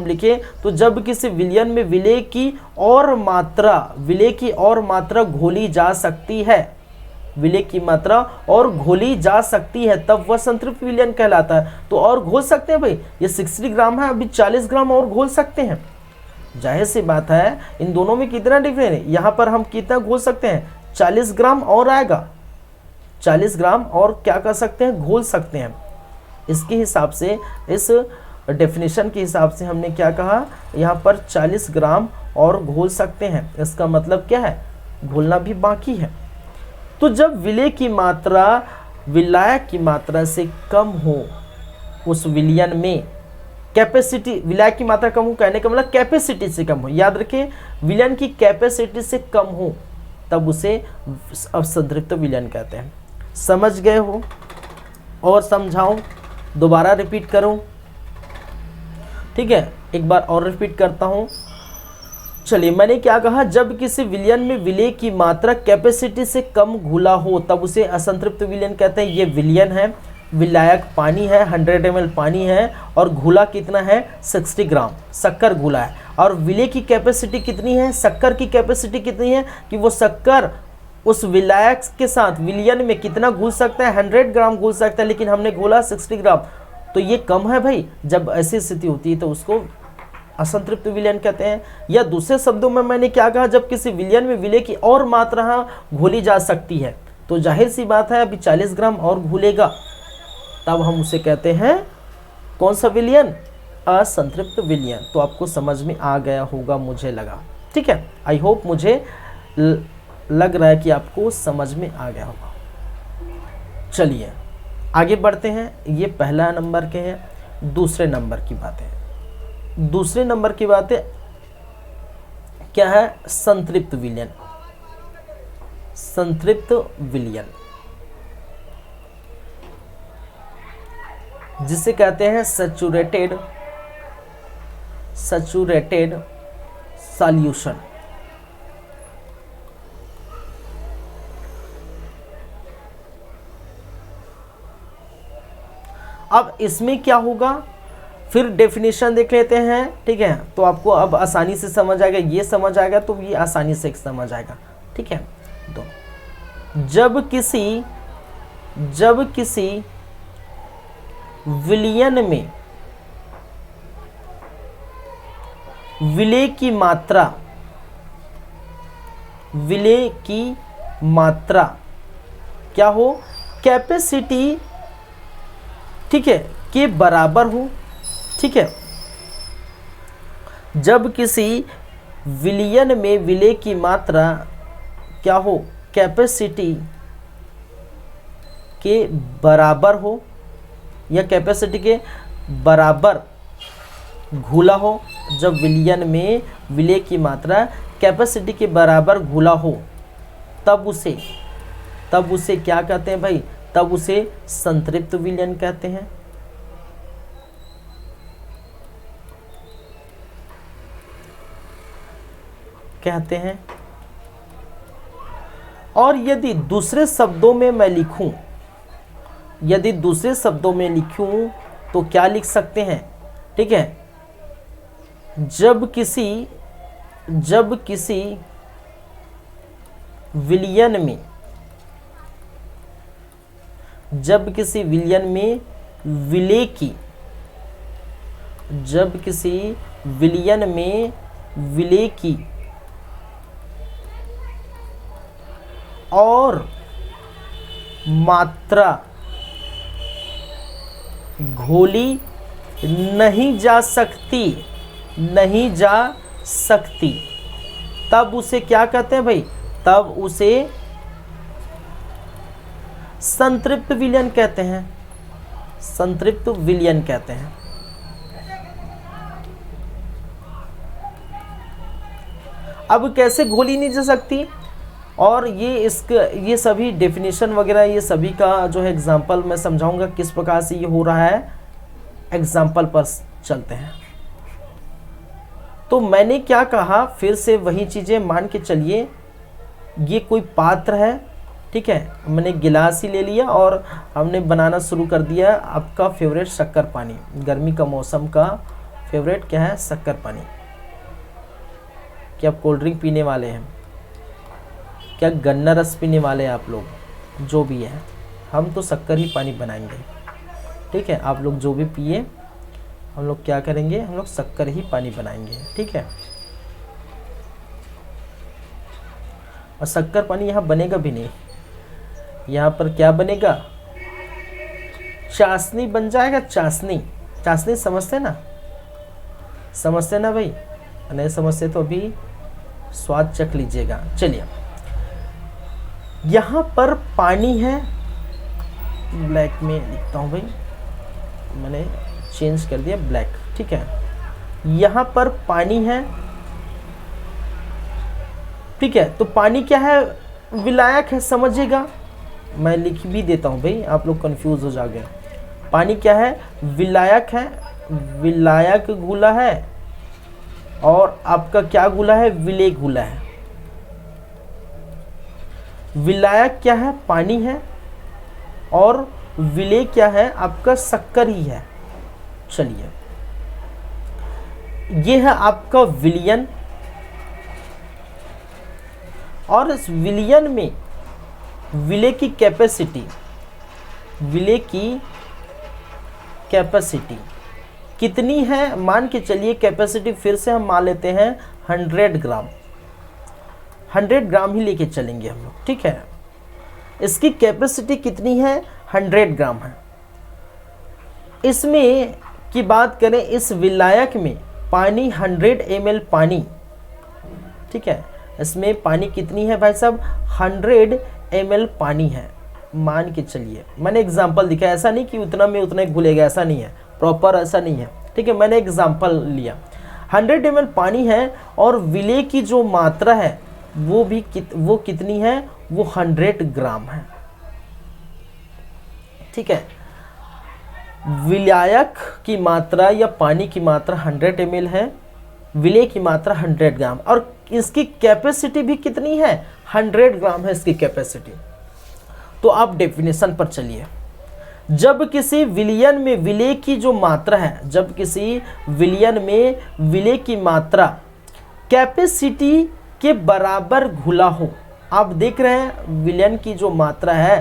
लिखें, तो जब किसी विलयन में विलेय की और मात्रा घोली जा सकती है, विलेय की मात्रा और घोली जा सकती है, तब वह संतृप्त विलयन कहलाता है। तो और घोल सकते हैं भाई, ये 60 ग्राम है, अभी 40 ग्राम और घोल सकते हैं। जाहिर सी बात है, इन दोनों में कितना डिफरेंस है, यहाँ पर हम कितना घोल सकते हैं, 40 ग्राम और आएगा, 40 ग्राम और क्या कर सकते हैं, घोल सकते हैं। इसके हिसाब से, इस डेफिनेशन के हिसाब से हमने क्या कहा, यहाँ पर 40 ग्राम और घोल सकते हैं। इसका मतलब क्या है, घोलना भी बाकी है। तो जब विलेय की मात्रा विलायक की मात्रा से कम हो उस विलयन में, कैपेसिटी, विलायक की मात्रा कम हो, कहने का मतलब कैपेसिटी से कम हो, याद रखिए विलयन की कैपेसिटी से कम हो तब उसे असंतृप्त विलयन कहते हैं। समझ गए हो? और समझाऊं, दोबारा रिपीट करूं? ठीक है, एक बार और रिपीट करता हूं। चलिए, मैंने क्या कहा, जब किसी विलयन में विलेय की मात्रा कैपेसिटी से कम घुला हो तब उसे असंतृप्त विलयन कहते हैं। ये विलयन है, विलायक पानी है, 100 ml पानी है और घुला कितना है, 60 ग्राम शक्कर घुला है। और विलेय की कैपेसिटी कितनी है, शक्कर की कैपेसिटी कितनी है कि वो शक्कर उस विलायक के साथ विलयन में कितना घुल सकता है, 100 ग्राम घुल सकता है, लेकिन हमने घोला 60 ग्राम, तो ये कम है भाई। जब ऐसी स्थिति होती है तो उसको असंतृप्त विलयन कहते हैं। या दूसरे शब्दों में मैंने क्या कहा, जब किसी विलयन में विलेय की और मात्रा घोली जा सकती है तो जाहिर सी बात है अभी 40 ग्राम और घुलेगा, तब हम उसे कहते हैं कौन सा विलयन, असंतृप्त विलयन। तो आपको समझ में आ गया होगा मुझे लगा, ठीक है। आई होप, मुझे लग रहा है कि आपको समझ में आ गया होगा। चलिए आगे बढ़ते हैं। ये पहला नंबर के हैं। दूसरे नंबर की बात है। दूसरे नंबर की बात है क्या है, संतृप्त विलयन। संतृप्त विलयन जिसे कहते हैं सैचुरेटेड सॉल्यूशन। अब इसमें क्या होगा, फिर डेफिनेशन देख लेते हैं, ठीक है। तो आपको अब आसानी से समझ आएगा, ये समझ आएगा तो ये आसानी से समझ आएगा, ठीक है। तो जब किसी विलयन में विलेय की मात्रा क्या हो, कैपेसिटी, ठीक है, के बराबर हो, ठीक है। जब किसी विलयन में विलेय की मात्रा क्या हो, कैपेसिटी के बराबर हो या कैपेसिटी के बराबर घुला हो, जब विलयन में विलेय की मात्रा कैपेसिटी के बराबर घुला हो तब उसे क्या कहते हैं भाई, तब उसे संतृप्त विलयन कहते हैं। और यदि दूसरे शब्दों में मैं लिखूं, तो क्या लिख सकते हैं, ठीक है। जब किसी विलयन में विलेय की और मात्रा घोली नहीं जा सकती, तब उसे क्या कहते हैं भाई, तब उसे संतृप्त विलयन कहते हैं। संतृप्त विलयन कहते हैं। अब कैसे घोली नहीं जा सकती, और ये सभी डेफिनेशन वगैरह, ये सभी का जो है एग्जाम्पल मैं समझाऊंगा किस प्रकार से ये हो रहा है। एग्जाम्पल पर चलते हैं। तो मैंने क्या कहा, फिर से वही चीज़ें मान के चलिए, ये कोई पात्र है, ठीक है, मैंने गिलास ही ले लिया और हमने बनाना शुरू कर दिया आपका फेवरेट शक्कर पानी। गर्मी का मौसम का फेवरेट क्या है, शक्कर पानी। क्या आप कोल्ड ड्रिंक पीने वाले हैं, क्या गन्ना रस पीने वाले हैं आप लोग, जो भी है, हम तो शक्कर ही पानी बनाएंगे, ठीक है। आप लोग जो भी पिए, हम लोग क्या करेंगे, हम लोग शक्कर ही पानी बनाएंगे, ठीक है। और शक्कर पानी यहाँ बनेगा भी नहीं, यहाँ पर क्या बनेगा, चाशनी बन जाएगा। चाशनी समझते ना भाई, नहीं समझते तो अभी स्वाद चख लीजिएगा। चलिए, यहाँ पर पानी है, ब्लैक में लिखता हूँ भाई, मैंने चेंज कर दिया ब्लैक, ठीक। ठीक है, यहाँ पर पानी है, ठीक है। तो पानी क्या है, विलायक है, समझिएगा। मैं लिख भी देता हूँ भाई, आप लोग कंफ्यूज हो जाओगे। पानी क्या है, विलायक है, विलायक घुला है, और आपका क्या घुला है, विलेय घुला है। विलायक क्या है, पानी है, और विलेय क्या है, आपका शक्कर ही है। चलिए, ये है आपका विलयन, और इस विलयन में विलेय की कैपेसिटी, विलेय की कैपेसिटी कितनी है, मान के चलिए कैपेसिटी फिर से हम मान लेते हैं 100 ग्राम, 100 ग्राम ही लेके चलेंगे हम लोग, ठीक है। इसकी कैपेसिटी कितनी है, 100 ग्राम है। इसमें की बात करें, इस विलायक में पानी 100 ml पानी, ठीक है। इसमें पानी कितनी है भाई साहब, 100 ml पानी है, मान के चलिए। मैंने एग्जांपल दिखा, ऐसा नहीं कि उतना में उतना घुलेगा, ऐसा नहीं है, प्रॉपर ऐसा नहीं है, ठीक है। मैंने एग्जांपल लिया, 100 ml पानी है, और विलेय की जो मात्रा है वो भी वो कितनी है, वो 100 ग्राम है, ठीक है। विलायक की मात्रा या पानी की मात्रा 100 ml है, विलेय की मात्रा 100 ग्राम, और इसकी कैपेसिटी भी कितनी है, 100 ग्राम है इसकी कैपेसिटी। तो आप डेफिनेशन पर चलिए। जब किसी विलयन में विलेय की जो मात्रा है, जब किसी विलयन में विलेय की मात्रा कैपेसिटी के बराबर घुला हो, आप देख रहे हैं विलयन की जो मात्रा है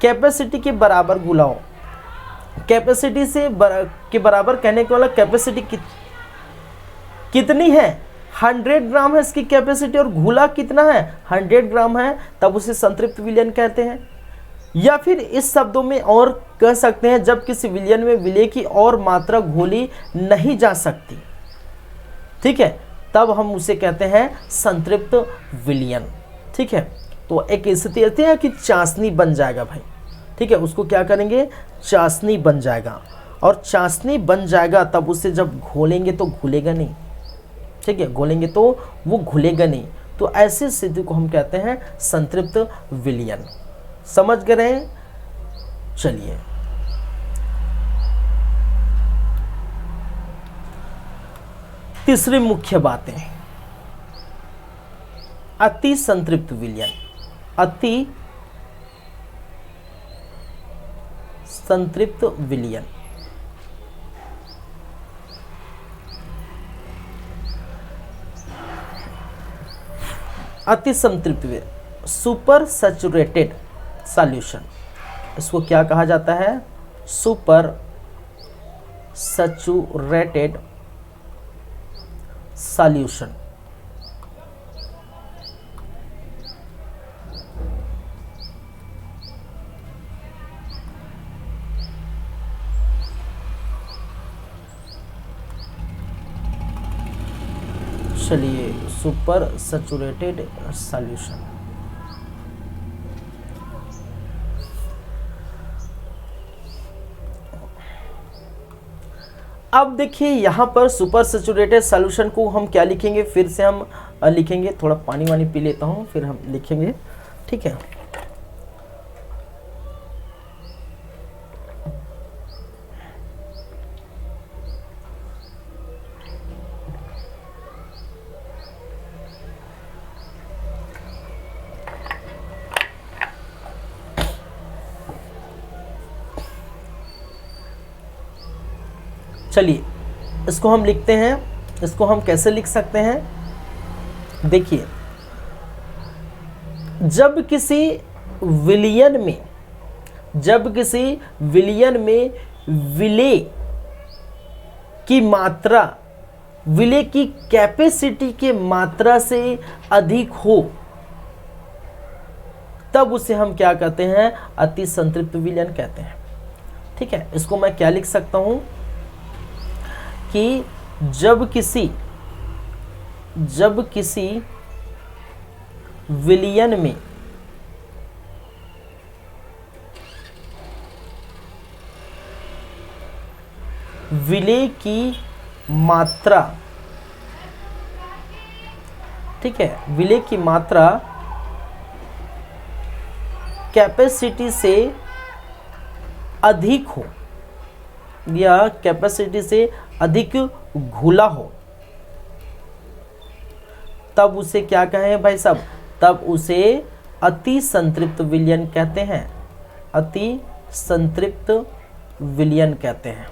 कैपेसिटी के बराबर घुला हो। कैपेसिटी के बराबर कहने के वाला कैपेसिटी कितनी है, 100 ग्राम है इसकी कैपेसिटी, और घुला कितना है, 100 ग्राम है, तब उसे संतृप्त विलयन कहते हैं। या फिर इस शब्दों में और कह सकते हैं, जब किसी विलयन में विलेय की और मात्रा घोली नहीं जा सकती, ठीक है, तब हम उसे कहते हैं संतृप्त विलयन, ठीक है। तो एक स्थिति है कि चाशनी बन जाएगा भाई, ठीक है, उसको क्या करेंगे, चाशनी बन जाएगा, और चाशनी बन जाएगा तब उसे जब घोलेंगे तो घुलेगा नहीं, ठीक है, घोलेंगे तो वो घुलेगा नहीं। तो ऐसी स्थिति को हम कहते हैं संतृप्त विलयन। समझ गए? चलिए, तीसरी मुख्य बातें, अति संतृप्त विलयन। अति संतृप्त विलयन, अति संतृप्त विलयन, सुपर सैचुरेटेड सॉल्यूशन, इसको क्या कहा जाता है, सुपर सैचुरेटेड सॉल्यूशन। चलिए, सुपर सैचुरेटेड सॉल्यूशन। अब देखिए यहाँ पर सुपर सैचुरेटेड सॉल्यूशन को हम क्या लिखेंगे, फिर से हम लिखेंगे, थोड़ा पानी वानी पी लेता हूँ फिर हम लिखेंगे, ठीक है। चलिए, इसको हम लिखते हैं, इसको हम कैसे लिख सकते हैं, देखिए, जब किसी विलयन में विलेय की मात्रा विलेय की कैपेसिटी के मात्रा से अधिक हो, तब उसे हम क्या कहते हैं, अति संतृप्त विलयन कहते हैं, ठीक है। इसको मैं क्या लिख सकता हूं कि जब किसी विलयन में विलेय की मात्रा, ठीक है, विलय की मात्रा कैपेसिटी से अधिक हो या कैपेसिटी से अधिक घुला हो, तब उसे क्या कहें भाई साहब, तब उसे अति संतृप्त विलयन कहते हैं, अति संतृप्त विलयन कहते हैं।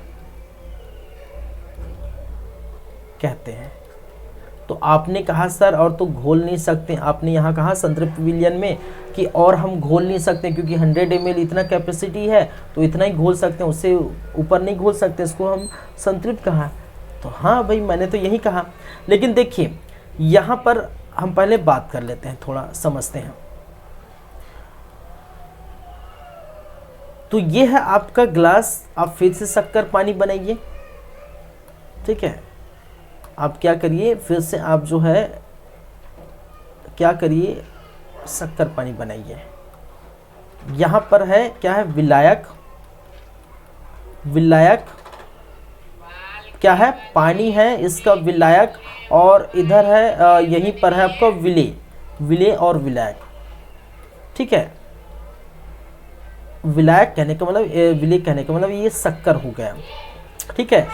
तो आपने कहा सर और तो घोल नहीं सकते, आपने यहाँ कहा संतृप्त विलयन में कि और हम घोल नहीं सकते क्योंकि 100 ml इतना कैपेसिटी है तो इतना ही घोल सकते हैं, उससे ऊपर नहीं घोल सकते, इसको हम संतृप्त कहा। तो हाँ भाई मैंने तो यही कहा, लेकिन देखिए यहाँ पर हम पहले बात कर लेते हैं, थोड़ा समझते हैं। तो ये है आपका ग्लास, आप फिर से शक्कर पानी बनाइए, ठीक है। आप क्या करिए, फिर से आप जो है क्या करिए, शक्कर पानी बनाइए। यहाँ पर है क्या है, विलायक, विलायक क्या है, पानी है इसका विलायक, और इधर है यहीं पर है आपका विलेय, विलेय और विलायक, ठीक है। विलायक कहने का मतलब, विलेय कहने का मतलब ये शक्कर हो गया, ठीक है।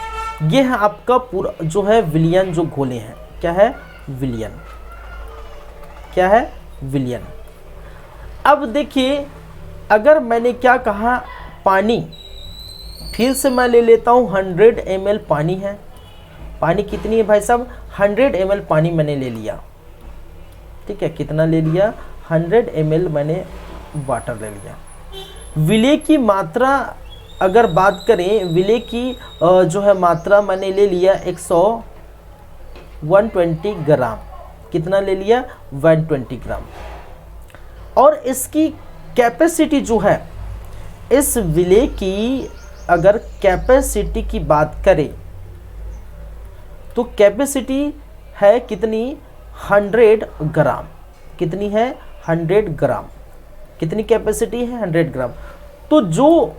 ये है आपका पूरा जो है विलयन जो घोले हैं, क्या है, विलयन, क्या है, विलयन। अब देखिए अगर मैंने क्या कहा, पानी, फिर से मैं ले लेता हूँ 100 ml पानी है, पानी कितनी है भाई साहब, 100 ml पानी मैंने ले लिया, ठीक है, कितना ले लिया, 100 ml मैंने वाटर ले लिया। विलय की मात्रा अगर बात करें, विलय की जो है मात्रा मैंने ले लिया 120 ग्राम, कितना ले लिया, 120 ग्राम। और इसकी कैपेसिटी जो है, इस विलय की अगर कैपेसिटी की बात करें तो कैपेसिटी है कितनी, 100 ग्राम, कितनी है, 100 ग्राम, कितनी कैपेसिटी है, 100 ग्राम। तो जो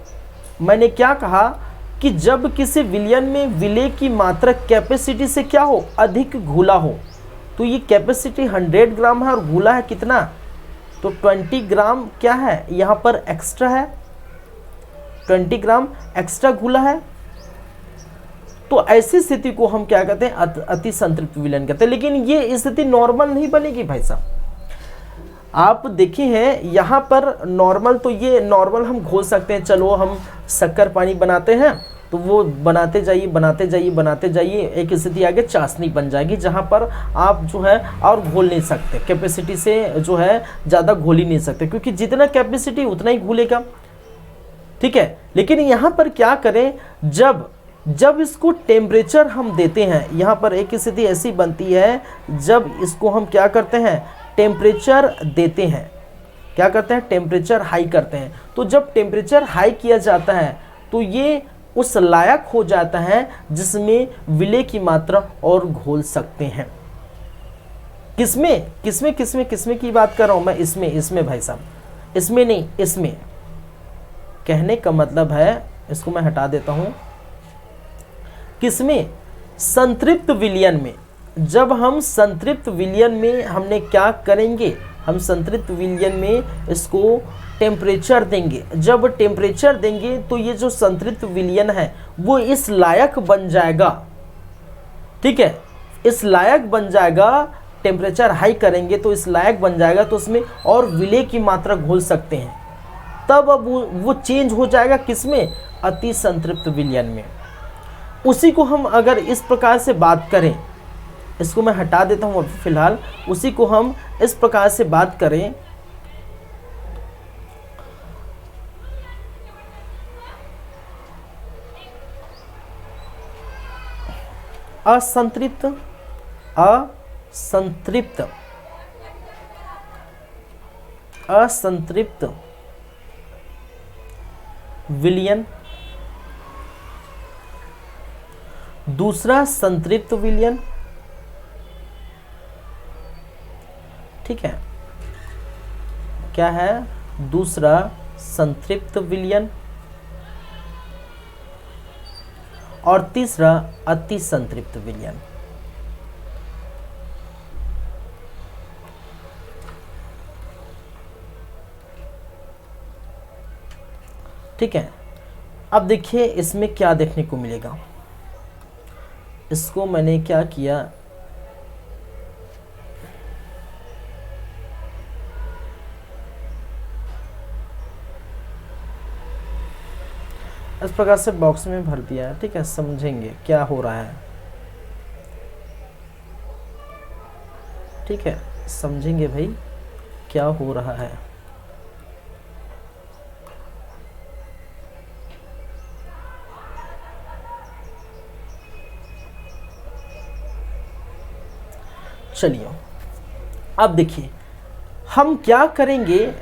मैंने क्या कहा कि जब किसी विलयन में विलय की मात्रा कैपेसिटी से क्या हो, अधिक घुला हो, तो ये कैपेसिटी 100 ग्राम है और घुला है कितना, तो 20 ग्राम क्या है, यहाँ पर एक्स्ट्रा है, 20 ग्राम एक्स्ट्रा घुला है। तो ऐसी स्थिति को हम क्या कहते हैं, अति संतृप्त विलयन कहते हैं। लेकिन ये स्थिति नॉर्मल नहीं बनेगी भाई साहब, आप देखे हैं यहाँ पर नॉर्मल, तो ये नॉर्मल हम घोल सकते हैं, चलो हम शक्कर पानी बनाते हैं तो वो बनाते जाइए बनाते जाइए बनाते जाइए, एक स्थिति आगे चाशनी बन जाएगी जहाँ पर आप जो है और घोल नहीं सकते, कैपेसिटी से जो है ज़्यादा घोल ही नहीं सकते, क्योंकि जितना कैपेसिटी उतना ही घुलेगा, ठीक है। लेकिन यहाँ पर क्या करें, जब इसको टेम्परेचर हम देते हैं, यहाँ पर एक स्थिति ऐसी बनती है जब इसको हम क्या करते हैं, टेम्परेचर देते हैं, क्या करते हैं, टेम्परेचर हाई करते हैं। तो जब टेम्परेचर हाई किया जाता है तो ये उस लायक हो जाता है जिसमें विलय की मात्रा और घोल सकते हैं। किसमें किसमें किसमें किसमें की बात कर रहा हूं मैं, इसमें भाई साहब, इसमें नहीं, इसमें कहने का मतलब है, इसको मैं हटा देता हूं, किसमें, संतृप्त विलयन में। जब हम संतृप्त विलयन में हमने क्या करेंगे, हम संतृप्त विलयन में इसको टेम्परेचर देंगे। जब टेम्परेचर देंगे तो ये जो संतृप्त विलयन है वो इस लायक बन जाएगा, ठीक है, इस लायक बन जाएगा। टेम्परेचर हाई करेंगे तो इस लायक बन जाएगा, तो उसमें और विलय की मात्रा घोल सकते हैं। तब अब वो चेंज हो जाएगा किसमें, अति संतृप्त विलयन में। उसी को हम अगर इस प्रकार से बात करें, इसको मैं हटा देता हूं फिलहाल, उसी को हम इस प्रकार से बात करें, असंतृप्त विलयन, दूसरा संतृप्त विलयन, ठीक है, क्या है, दूसरा संतृप्त विलयन। और तीसरा अति संतृप्त विलयन। ठीक है, अब देखिए इसमें क्या देखने को मिलेगा। इसको मैंने क्या किया, इस प्रकार से बॉक्स में भर दिया है। ठीक है, समझेंगे क्या हो रहा है। ठीक है, समझेंगे भाई क्या हो रहा है। चलिए अब देखिए हम क्या करेंगे।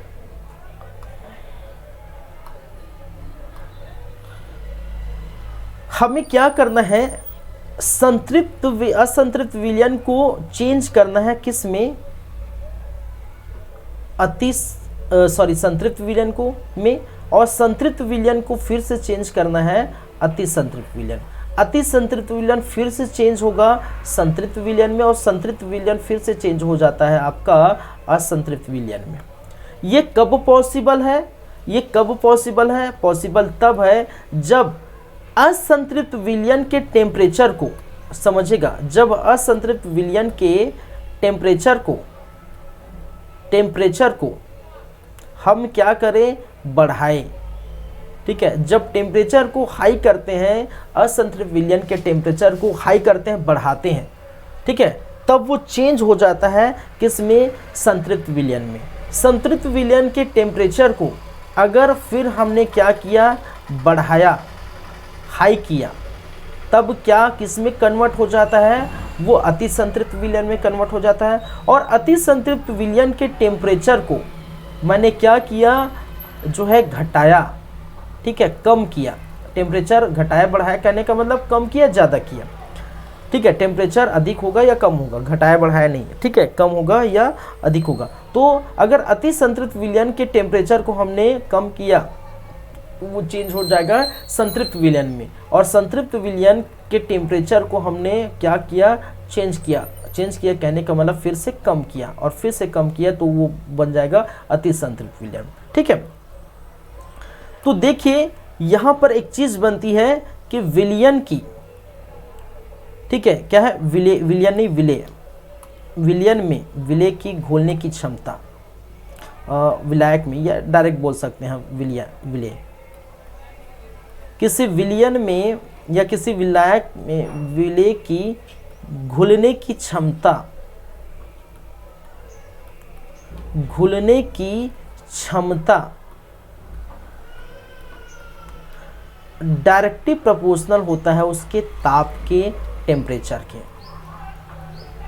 हमें क्या करना है, संतृप्त असंतृप्त विलयन को चेंज करना है किस में, संतृप्त विलयन को में, और संतृप्त विलयन को फिर से चेंज करना है अति संतृप्त विलयन। अति संतृप्त विलयन फिर से चेंज होगा संतृप्त विलयन में, और संतृप्त विलयन फिर से चेंज हो जाता है आपका असंतृप्त विलयन में। ये कब पॉसिबल है, ये कब पॉसिबल है, पॉसिबल तब है जब असंतृप्त विलयन के टेम्परेचर को, समझेगा, जब असंतृप्त विलयन के टेम्परेचर को हम क्या करें, बढ़ाएं। ठीक है, जब टेम्परेचर को हाई करते हैं, असंतृप्त विलयन के टेम्परेचर को हाई करते हैं, बढ़ाते हैं, ठीक है, तब वो चेंज हो जाता है किसमें, संतृप्त विलयन में। संतृप्त विलयन के टेम्परेचर को अगर फिर हमने क्या किया, बढ़ाया, हाई किया, तब क्या किसमें कन्वर्ट हो जाता है, वो अति संतृप्त विलयन में कन्वर्ट हो जाता है। और अति संतृप्त विलयन के टेम्परेचर को मैंने क्या किया, जो है घटाया। ठीक है, कम किया, टेम्परेचर घटाया बढ़ाया कहने का मतलब कम किया ज़्यादा किया। ठीक है, टेम्परेचर अधिक होगा या कम होगा, घटाया बढ़ाया नहीं है। ठीक है, कम होगा या अधिक होगा। तो अगर अति संतृप्त विलयन के टेम्परेचर को हमने कम किया तो वो चेंज हो जाएगा संतृप्त विलयन में, और संतृप्त विलयन के टेम्परेचर को हमने क्या किया, चेंज किया कहने का मतलब फिर से कम किया, और फिर से कम किया तो वो बन जाएगा अति संतृप्त विलयन। ठीक है, तो देखिए यहाँ पर एक चीज बनती है कि विलयन की, ठीक है, क्या है, विलयन नहीं, विलयन में विलय की घोलने की क्षमता, विलायक में, या डायरेक्ट बोल सकते हैं विलय, किसी विलयन में या किसी विलायक में विलय की घुलने की क्षमता, डायरेक्टली प्रोपोर्शनल होता है उसके ताप के टेम्परेचर के,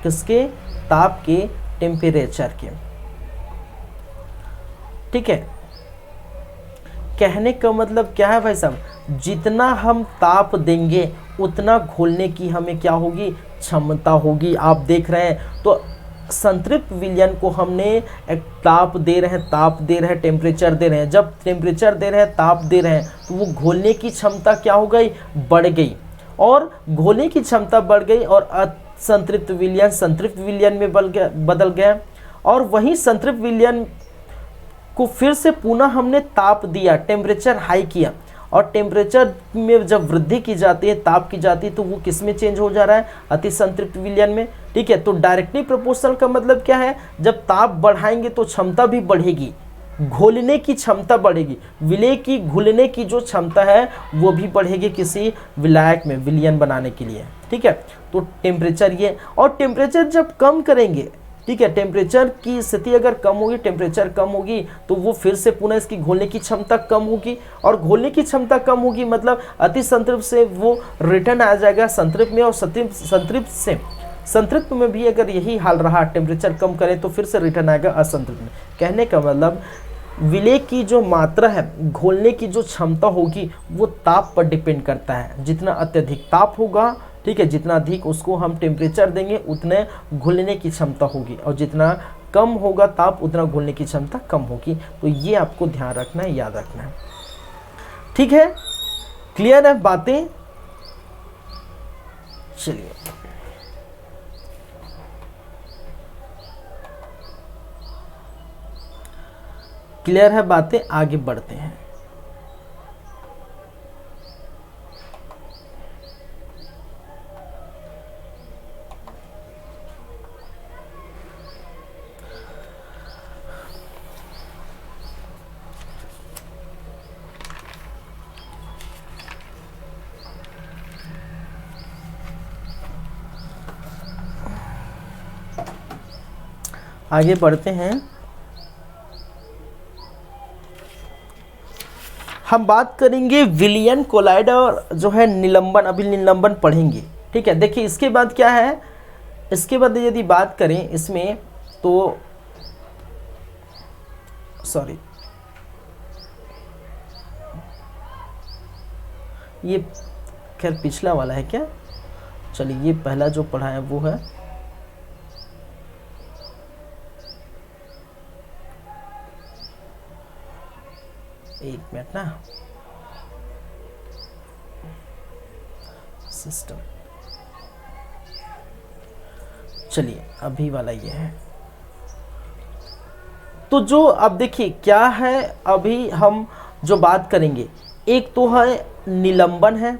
किसके, ताप के टेम्परेचर के। ठीक है, कहने का मतलब क्या है भाई साहब, जितना हम ताप देंगे उतना घोलने की हमें क्या होगी, क्षमता होगी। आप देख रहे हैं तो संतृप्त विलयन को हमने एक ताप दे रहे हैं, टेम्परेचर दे रहे हैं। जब टेम्परेचर दे रहे हैं, ताप दे रहे हैं, तो वो घोलने की क्षमता क्या हो गई, बढ़ गई, और घोलने की क्षमता बढ़ गई, और असंतृप्त विलयन संतृप्त विलयन में बदल गया। और वहीं संतृप्त विलयन को फिर से पुनः हमने ताप दिया, टेम्परेचर हाई किया, और टेम्परेचर में जब वृद्धि की जाती है, ताप की जाती है, तो वो किस में चेंज हो जा रहा है, अति संतृप्त विलयन में। ठीक है, तो डायरेक्टली प्रोपोर्शनल का मतलब क्या है, जब ताप बढ़ाएंगे तो क्षमता भी बढ़ेगी, घोलने की क्षमता बढ़ेगी, विलय की घुलने की जो क्षमता है वो भी बढ़ेगी किसी विलायक में विलयन बनाने के लिए। ठीक है, तो टेम्परेचर ये, और टेम्परेचर जब कम करेंगे, ठीक है, टेम्परेचर की स्थिति अगर कम होगी, टेम्परेचर कम होगी, तो वो फिर से पुनः इसकी घोलने की क्षमता कम होगी, और घोलने की क्षमता कम होगी मतलब अति संतृप्त से वो रिटर्न आ जाएगा संतृप्त में, और संतृप्त से संतृप्त में भी अगर यही हाल रहा, टेम्परेचर कम करें तो फिर से रिटर्न आएगा असंतृप्त में। कहने का मतलब विलय की जो मात्रा है, घोलने की जो क्षमता होगी, वो ताप पर डिपेंड करता है। जितना अत्यधिक ताप होगा, ठीक है, जितना अधिक उसको हम टेम्परेचर देंगे उतने घुलने की क्षमता होगी, और जितना कम होगा ताप उतना घुलने की क्षमता कम होगी। तो ये आपको ध्यान रखना है, याद रखना है। ठीक है, क्लियर है बातें। चलिए क्लियर है बातें, आगे बढ़ते हैं। आगे बढ़ते हैं। हम बात करेंगे विलियन कोलाइड और जो है निलंबन, अभी निलंबन पढ़ेंगे। ठीक है, देखिए इसके बाद क्या है, इसके बाद यदि बात करें इसमें तो सॉरी ये खैर पिछला वाला है क्या, चलिए ये पहला जो पढ़ा है वो है एक मिनट ना, सिस्टम, चलिए अभी वाला ये है। तो जो अब देखिए क्या है, अभी हम जो बात करेंगे एक तो है निलंबन है,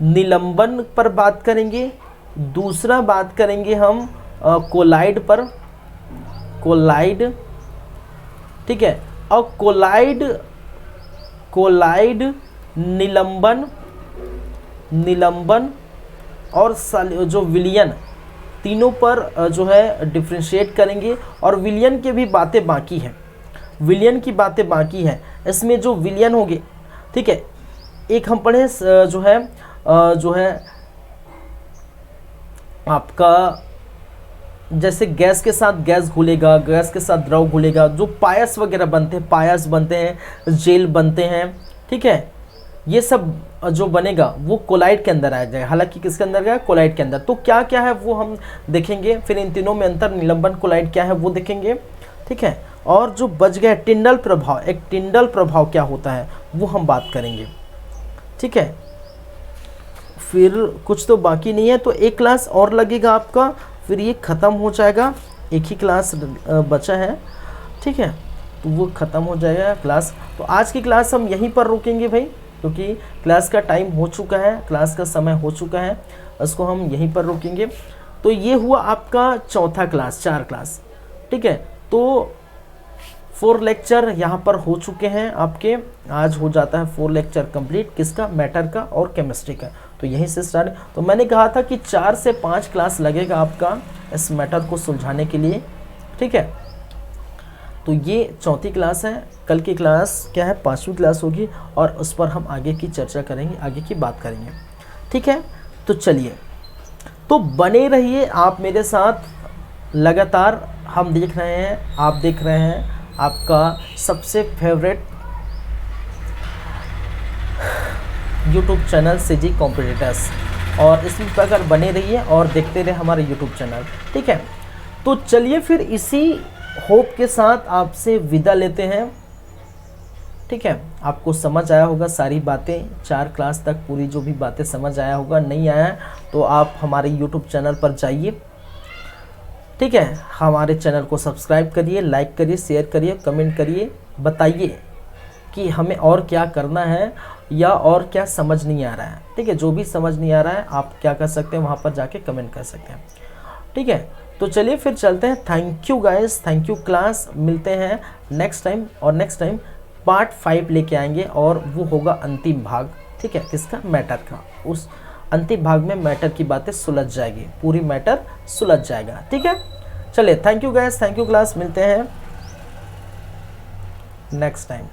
निलंबन पर बात करेंगे। दूसरा बात करेंगे हम कोलाइड पर, कोलाइड। ठीक है, और कोलाइड निलंबन, निलंबन और जो विलियन, तीनों पर जो है डिफ्रेंशिएट करेंगे। और विलियन के भी बातें बाकी हैं, विलियन की बातें बाकी हैं। इसमें जो विलियन होंगे, ठीक है, एक हम पढ़े जो है आपका जैसे गैस के साथ गैस घुलेगा, गैस के साथ द्रव घुलेगा, जो पायस वगैरह बनते हैं, पायस बनते हैं, जेल बनते हैं। ठीक है, ये सब जो बनेगा वो कोलाइड के अंदर आ जाएगा। हालांकि किसके अंदर गया, कोलाइड के अंदर। तो क्या क्या है वो हम देखेंगे, फिर इन तीनों में अंतर, निलंबन कोलाइड क्या है वो देखेंगे। ठीक है, और जो बच गया टिंडल प्रभाव, एक टिंडल प्रभाव क्या होता है वो हम बात करेंगे। ठीक है, फिर कुछ तो बाकी नहीं है, तो एक क्लास और लगेगा आपका, फिर ये ख़त्म हो जाएगा। एक ही क्लास बचा है। ठीक है, तो वो ख़त्म हो जाएगा क्लास। तो आज की क्लास हम यहीं पर रुकेंगे भाई, क्योंकि क्लास का टाइम हो चुका है, क्लास का समय हो चुका है, उसको हम यहीं पर रोकेंगे। तो ये हुआ आपका चौथा क्लास, 4 क्लास। ठीक है, तो 4 लेक्चर यहाँ पर हो चुके हैं आपके। आज हो जाता है 4 लेक्चर कंप्लीट, किसका, मैटर का और केमिस्ट्री का। तो यहीं से स्टार्ट, तो मैंने कहा था कि 4 से 5 क्लास लगेगा आपका इस मैटर को सुलझाने के लिए। ठीक है, तो ये चौथी क्लास है। कल की क्लास क्या है, 5वीं क्लास होगी, और उस पर हम आगे की चर्चा करेंगे, आगे की बात करेंगे। ठीक है, तो चलिए, तो बने रहिए आप मेरे साथ लगातार। हम देख रहे हैं, आप देख रहे हैं, आपका सबसे favourite YouTube channel CG competitors, और इसी प्रकार बने रहिए और देखते रहे हमारे YouTube चैनल। ठीक है, तो चलिए फिर इसी होप के साथ आपसे विदा लेते हैं। ठीक है, आपको समझ आया होगा सारी बातें, 4 क्लास तक पूरी जो भी बातें समझ आया होगा। नहीं आया तो आप हमारे YouTube चैनल पर जाइए। ठीक है, हमारे चैनल को सब्सक्राइब करिए, लाइक करिए, शेयर करिए, कमेंट करिए, बताइए कि हमें और क्या करना है या और क्या समझ नहीं आ रहा है। ठीक है, जो भी समझ नहीं आ रहा है आप क्या कर सकते हैं, वहाँ पर जाके कमेंट कर सकते हैं। ठीक है, तो चलिए फिर चलते हैं। Thank you guys, thank you class. मिलते हैं नेक्स्ट टाइम, और नेक्स्ट टाइम पार्ट 5 लेके आएंगे, और वो होगा अंतिम भाग। ठीक है, किसका, मैटर का। उस अंतिम भाग में मैटर की बातें सुलझ जाएगी, पूरी मैटर सुलझ जाएगा। ठीक है, चलिए, thank you guys, thank you class. मिलते हैं नेक्स्ट टाइम।